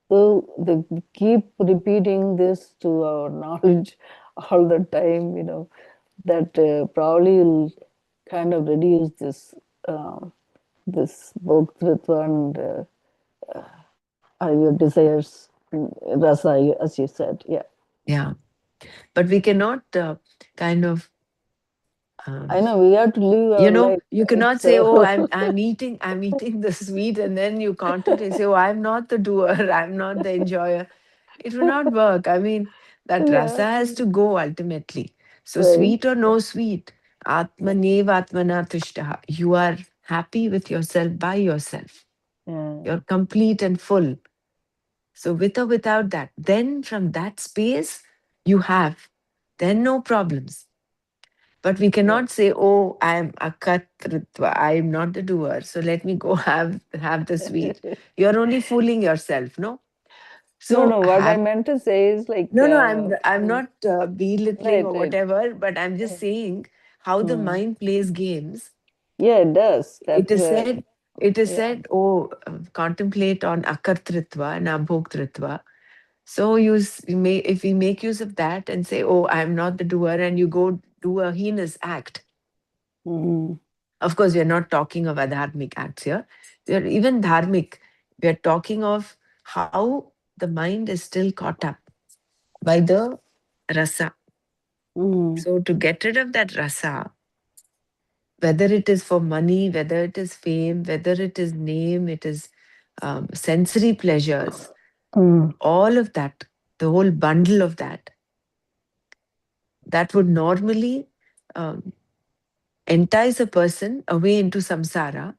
So they keep repeating this to our knowledge all the time, that probably will kind of reduce this bhoktritva and your desires, rasa, as you said. Yeah. Yeah. But we cannot kind of I know we have to live our life. you Right? cannot say, oh, I'm eating the sweet, and then you contemplate, say, oh, I'm not the doer, I'm not the enjoyer. It will not work. I mean, that Yeah. rasa has to go ultimately. So Right. sweet or no sweet, atmanev atmana tushtaha. You are happy with yourself by yourself. Yeah. You're complete and full. So with or without that, then from that space you have, then no problems. But we cannot say, oh, I'm akatritva, I'm not the doer. So let me go have the sweet. You're only fooling yourself, no? So No. What I meant to say is like. no, I'm not belittling Right. or Right. whatever, but I'm just saying how the mind plays games. Yeah, it does. It That's is where. said, it is Yeah. said, oh, contemplate on akartritva and abhoktritva. So if we make use of that and say, oh, I'm not the doer, and you go do a heinous act. Of course, we are not talking of adharmic acts here. We are even dharmic. We are talking of how the mind is still caught up by the rasa. So to get rid of that rasa, whether it is for money, whether it is fame, whether it is name, it is sensory pleasures, all of that, the whole bundle of that, that would normally um, entice a person away into samsara.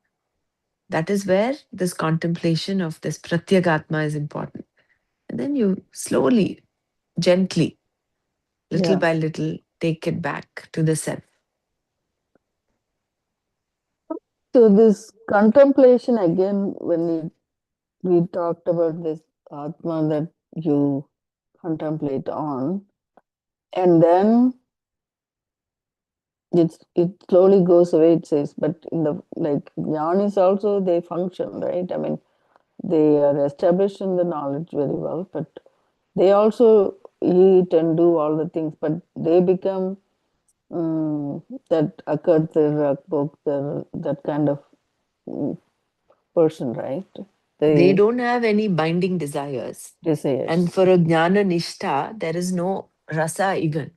That is where this contemplation of this pratyagatma is important. And then you slowly, gently, little by little, take it back to the self. So this contemplation again, when we talked about this Atma that you contemplate on, and then it slowly goes away, it says, but in the like jnanis also they function, right? I mean, they are established in the knowledge very well, but they also eat and do all the things, but they become that akartar, akboktar, that kind of mm, person, right? They don't have any binding desires. Desires. And for a jnana nishtha, there is no rasa even.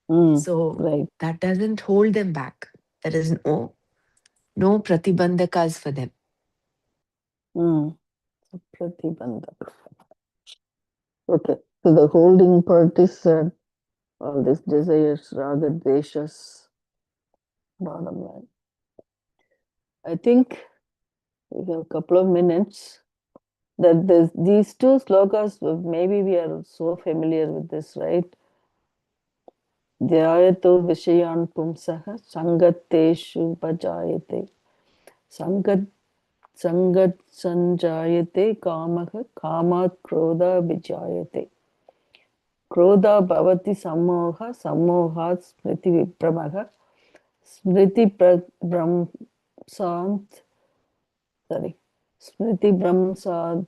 So right. that doesn't hold them back. There is no pratibandhakas for them. Pratibandhak. Okay, so the holding part is all these desires, raga, deshas, bottom line. I think we have a couple of minutes. That these two slokas, maybe we are so familiar with this, right? Dhyayato vishayan pumsaha sangateshu bhajayate. Sangat sanjayate kamaha kamat krodha vijayate. Krodha bhavati sammoha sammohat smriti vipramaha smriti brahmsant sorry smriti brahmsant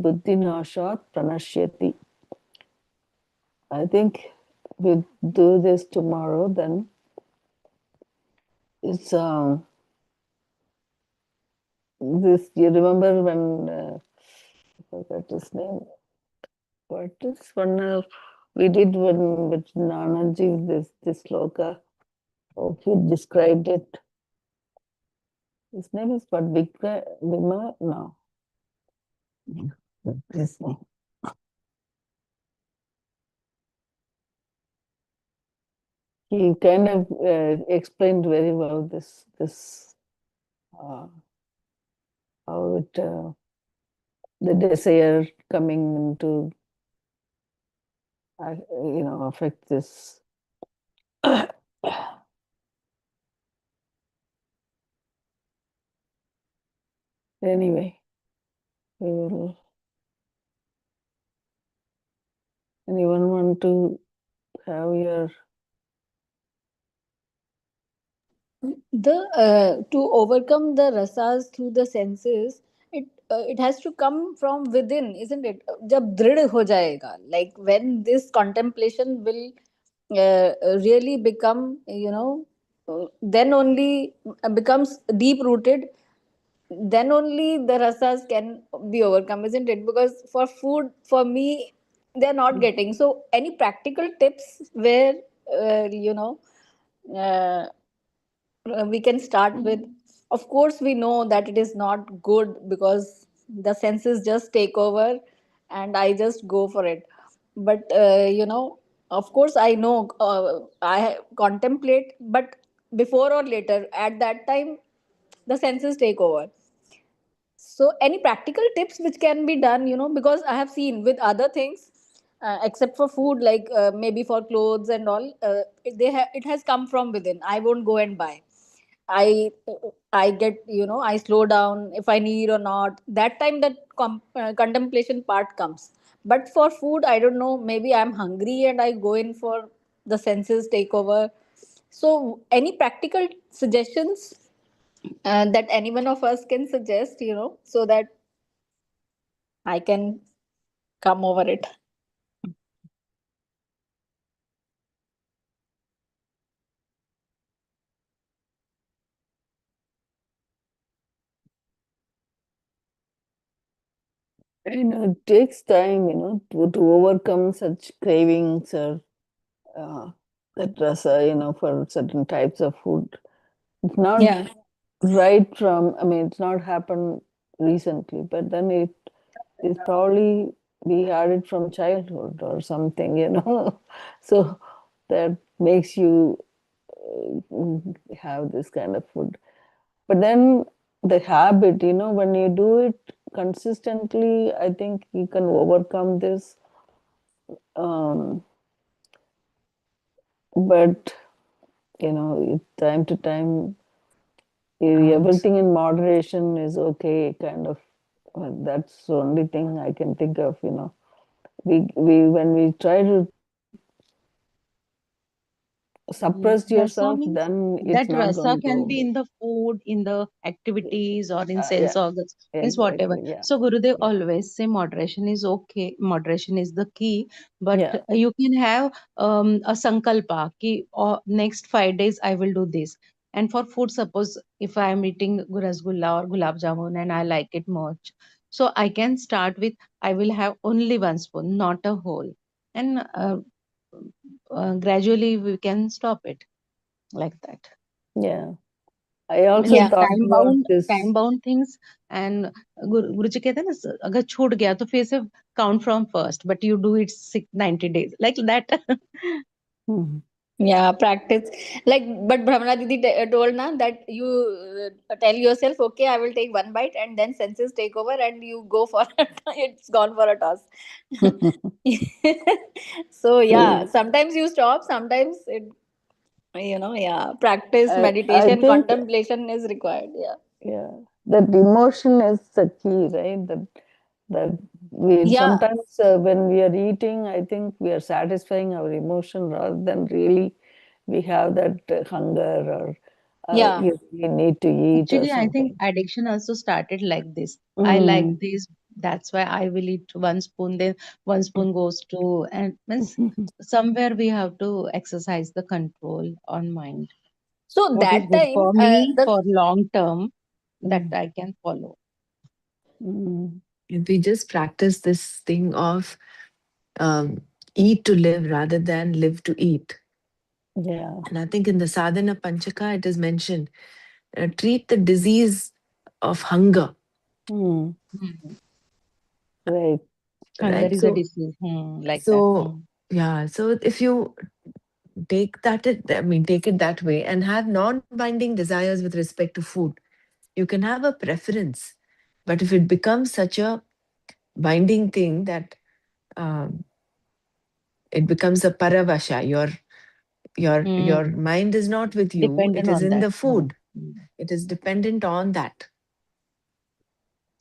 buddhinashat pranashyati. I think we'll do this tomorrow then. It's this, you remember when I forgot his name. What is one we did one with Nanaji, this sloka. Oh, he described it. His name is what, Vima? No. His name. He kind of explained very well this how it the desire coming into affect this. Anyway, we will. Anyone want to have your to overcome the rasas through the senses, it has to come from within, isn't it? Jab drid ho jayega, like when this contemplation will really become, then only becomes deep rooted, then only the rasas can be overcome, isn't it? Because for food, for me, they're not getting. So any practical tips where uh, we can start with? Of course we know that it is not good because the senses just take over and I just go for it, but of course I know, I contemplate, but before or later at that time the senses take over. So any practical tips which can be done, because I have seen with other things, except for food, like maybe for clothes and all, it has come from within. I won't go and buy. I I get, I slow down if I need or not. That time that contemplation part comes. But for food, I don't know. Maybe I'm hungry and I go in for the senses take over. So any practical suggestions that any one of us can suggest, so that I can come over it. it takes time, to overcome such cravings or that rasa, for certain types of food. It's not Yeah. right from, I mean, it's not happened recently, but then it is probably we had it from childhood or something, So that makes you have this kind of food. But then the habit, when you do it consistently, I think you can overcome this. But time to time, everything in moderation is okay. Kind of, that's the only thing I can think of. We when we try to suppressed Rasa yourself, means then it's that not rasa going can to. be in the food, in the activities, or in Yeah, sense organs, means whatever. exactly. Yeah, So Gurudev yeah, always say moderation is okay, moderation is the key, but yeah. you can have a sankalpa ki next 5 days I will do this. And for food, suppose if I am eating rasgulla or gulab jamun and I like it much, so I can start with I will have only one spoon, not a whole, and gradually we can stop it like that. Yeah. I also Means Yeah. thought about time this. bound things. And गुरु जी कहते हैं ना, अगर छूट गया तो फिर से count from first, but you do it 90 days like that. Mhm. Yeah, practice. Like, but Brahmana Didi told na that you tell yourself, okay, I will take one bite, and then senses take over, and you go for it. It's gone for a toss. So yeah, See, sometimes you stop, sometimes it, yeah, practice, I meditation, think, contemplation is required. Yeah. yeah, that emotion is the key, right? That we Yeah. sometimes when we are eating, I think we are satisfying our emotion rather than really we have that hunger or Yeah. we need to eat or Actually, I think something. addiction also started like this. I like Mm. this, that's why I will eat one spoon, then one spoon goes to, and means somewhere we have to exercise the control on mind. So What is that good time, for me the for long term, that Mm. I can follow. Mm. If we just practice this thing of um, eat to live rather than live to eat. Yeah. And I think in the Sadhana Panchaka, it is mentioned treat the disease of hunger, Mm. Hmm. Right. Hunger right? Right. is a disease, like that. So, yeah. So if you take that, I mean, take it that way and have non-binding desires with respect to food, you can have a preference. But if it becomes such a binding thing that um, it becomes a paravasha, your Hmm. mind is not with you; it Dependent is on in that. the food. It is dependent on that.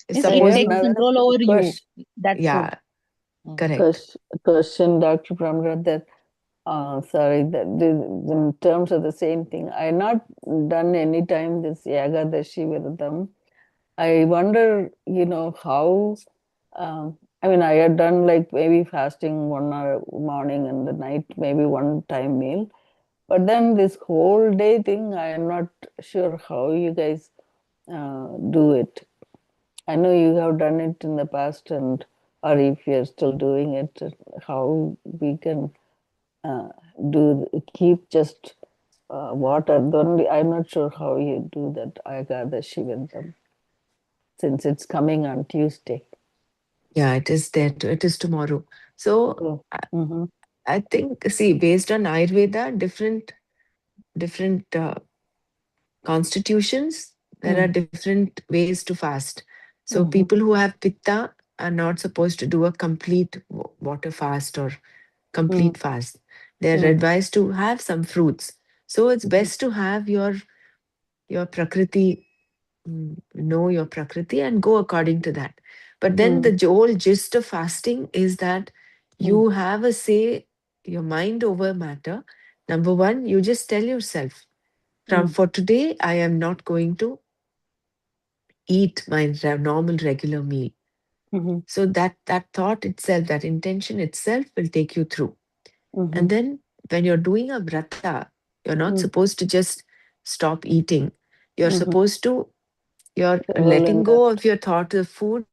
If Means I it have suppose takes you, another control over you, question. that food. yeah, Mm. correct. Question, Dr. Pramrat, that sorry, that in terms of the same thing, I not done any time this Yagadashi Viradam. I wonder, how. I mean, I had done like maybe fasting 1 hour morning and the night, maybe one time meal. But then this whole day thing, I am not sure how you guys do it. I know you have done it in the past, and or if you're still doing it, how we can uh, keep just water. The only, I'm not sure how you do that Agadashi with them since it's coming on Tuesday. Yeah, it is there. It is tomorrow. So Oh, mm-hmm, I think, see, based on Ayurveda, different constitutions, there are mm, different ways to fast. So mm-hmm, people who have pitta are not supposed to do a complete water fast or mm, complete fast. They're mm, advised to have some fruits. So it's mm, best to have your prakriti, know your prakriti and go according to that. But then the mm, whole gist of fasting is that mm, you have a say, your mind over matter. Number one, you just tell yourself, from mm, for today, I am not going to eat my normal regular meal. mm, So that thought itself, that intention itself will take you through. And mm, then when you're doing a vrata, you're not mm, supposed to just stop eating. You're mm, supposed to, you're revel letting in that go of your thought of food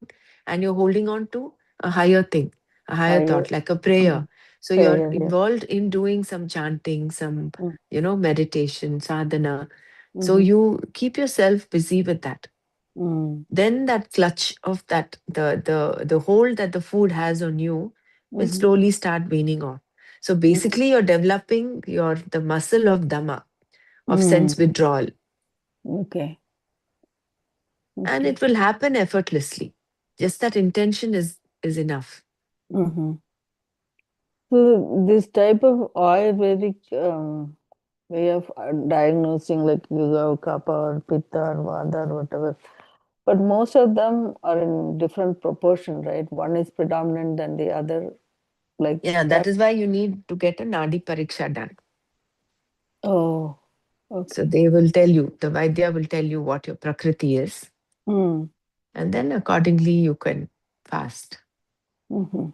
and you're holding on to a higher thing, a higher higher thought, like a prayer. mm, So you're prayer. Yeah. involved in doing some chanting, some, Mm, meditation, sadhana. So mm, you keep yourself busy with that. mm, Then that clutch of that, the hold that the food has on you will mm, slowly start waning off. So mm, basically you're developing the muscle of dhamma, of mm. sense withdrawal, Okay. and Okay. it will happen effortlessly. Just that intention is enough. Mm-hmm. So this type of Ayurvedic way of diagnosing, like you have kapha or pitta or vata or whatever, but most of them are in different proportion, right? One is predominant than the other, like Yeah, that that. is why you need to get a nadi pariksha done. Oh, okay. So they will tell you, the Vaidya will tell you what your Prakriti is. Mm. And then accordingly you can fast. Mm-hmm.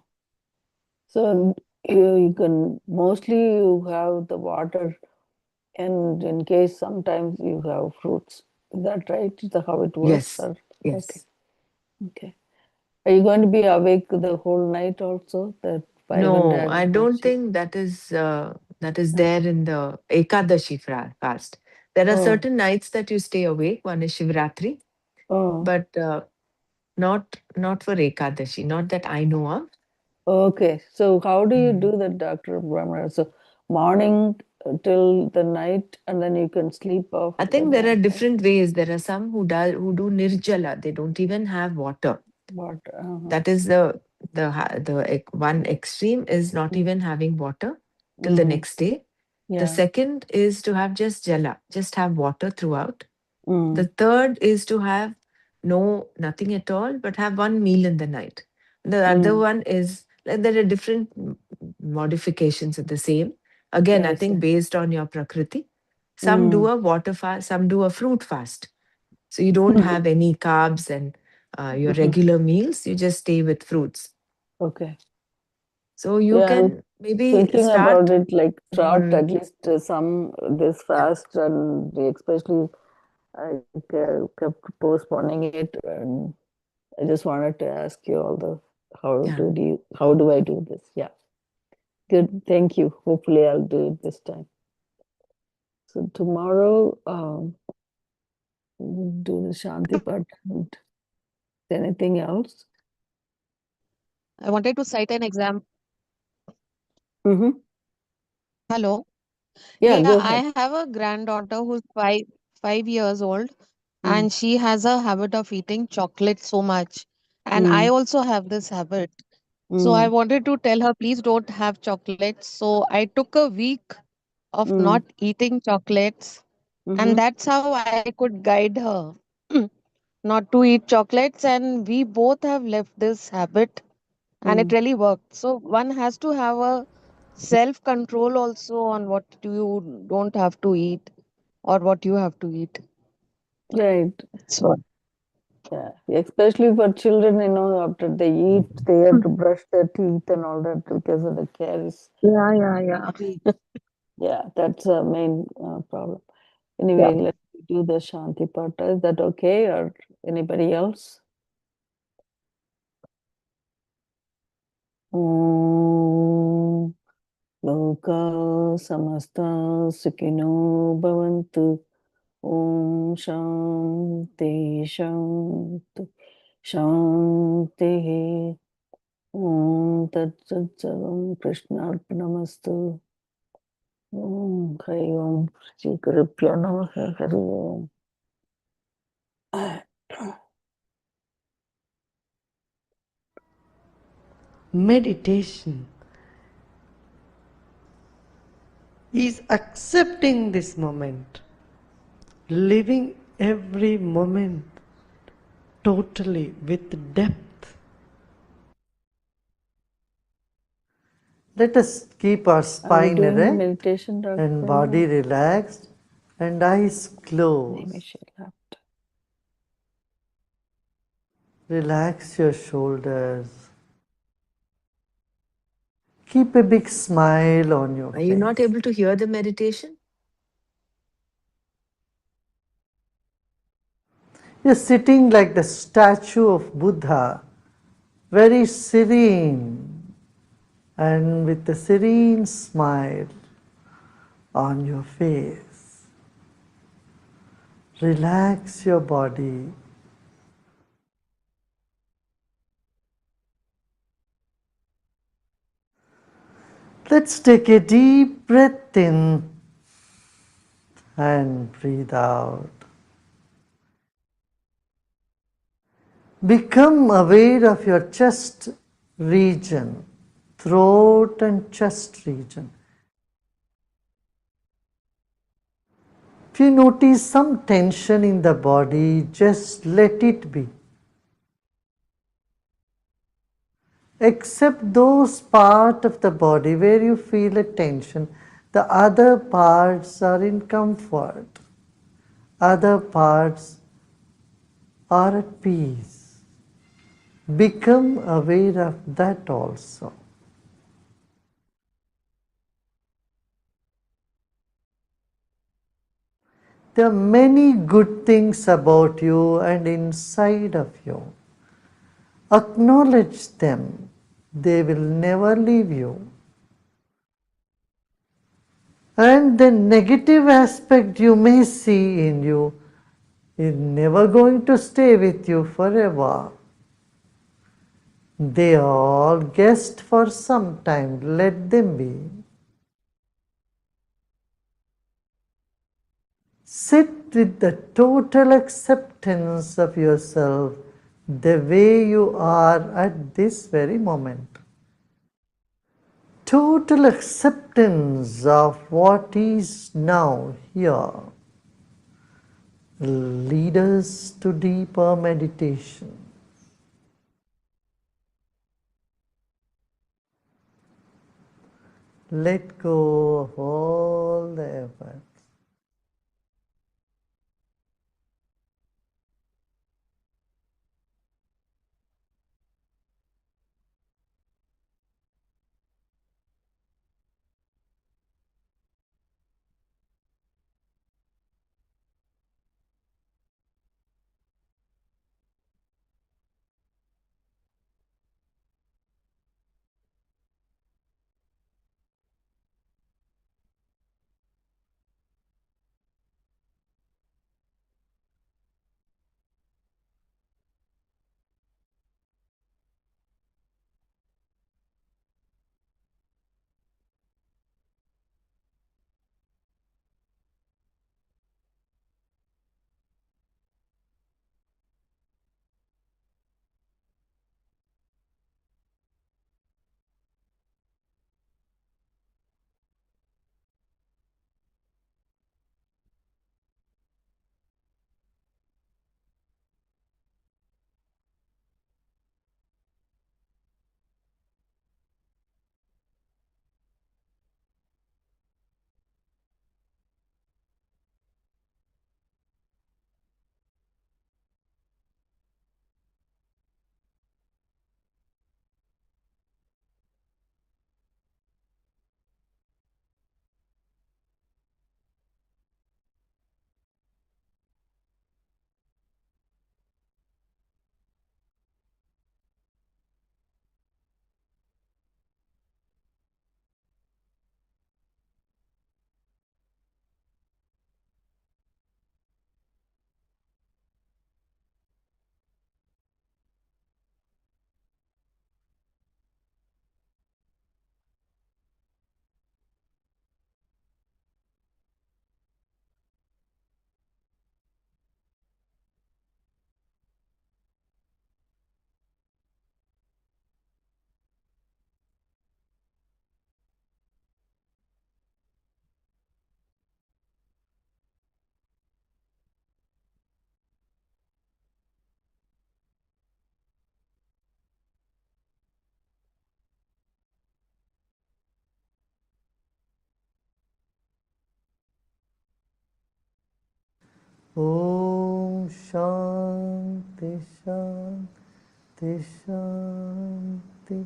So you can mostly you have the water, and in case sometimes you have fruits. Is that right? Is that how it works? Yes, Or okay, yes. okay. Are you going to be awake the whole night also? That five and a No, half I don't nights? think that is there in the Ekadashi fast. There are Oh, certain nights that you stay awake. One is Shivratri, oh, but not for Ekadashi, not that I know of. okay. So how do you Mm. do that, Dr. Brahma? So morning till the night, and then you can sleep off I the think there are night, right? different ways. There are some who do nirjala. They don't even have water. Water. That is one extreme is not even having water till the Mm, next day. The yeah. second is to have just jala, just have water throughout. The Mm, third is to have nothing at all, but have one meal in the night. The other mm, one is like there are different modifications of the same. Again, I I think see. based on your prakriti. Some do Mm, a water fast, some do a fruit fast. So you don't mhm, have any carbs and your mhm. regular meals, you just stay with fruits. Okay. So you Yeah, I'm can maybe thinking about start. it like start Mm, at least some this yeah, fast, and especially I kept postponing it, and I just wanted to ask you all the yeah. how do I do this? Yeah, good. Thank you. Hopefully, I'll do it this time. So tomorrow, we'll do the Shanti part. And anything else? I wanted to cite an example. Mm-hmm. Hello. Yeah, Yeah, go ahead. I have a granddaughter who's 5 years old, Mm, and she has a habit of eating chocolate so much. And I mm, also have this habit. So I mm, wanted to tell her, please don't have chocolates. So I took a week of mm, not eating chocolates, and mm-hmm, that's how I could guide her not to eat chocolates. And we both have left this habit, and it mm. really worked. So one has to have a self control also on what you don't have to eat or what you have to eat. Right. That's what. Yeah, especially for children, after they eat, they have to brush their teeth and all that because of the caries. Yeah, yeah, yeah. Yeah, that's a main problem. Yeah. Anyway, let's do the Shanti Pata. Is that okay, or anybody else? Om Loka Samasta Sukhino Bhavantu. Om Shanti Shanti Shanti. Om Tat Sat Sarvam Krishnarpanamastu. Om Hari Om Shri Gurubhyo Namaha Hari Om. Meditation is accepting this moment, living every moment totally with depth. Let us keep our Are you spine doing the erect meditation, Dr. and Brahma? body relaxed and eyes closed. Nimishi left. Relax your shoulders. Keep a big smile on your Are you not face. able to hear the meditation? You're sitting like the statue of Buddha, very serene and with a serene smile on your face. Relax your body. Let's take a deep breath in and breathe out. Become aware of your chest region, throat and chest region. If you notice some tension in the body, just let it be. Accept those parts of the body where you feel a tension The other parts are in comfort. Other parts are at peace. Become aware of that also. There are many good things about you and inside of you. Acknowledge them. They will never leave you. And the negative aspect you may see in you is never going to stay with you forever. They are all guests for some time. Let them be. Sit with the total acceptance of yourself the way you are at this very moment. Total acceptance of what is now here lead us to deeper meditation. Let go of all the effort. Om Shanti Shanti Shanti.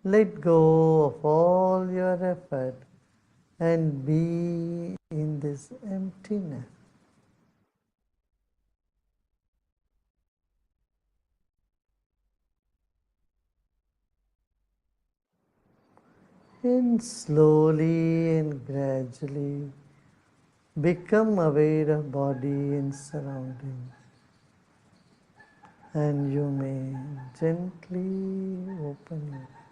Let go of all your effort and be in this emptiness. And slowly and gradually become aware of body and surroundings. And you may gently open your eyes.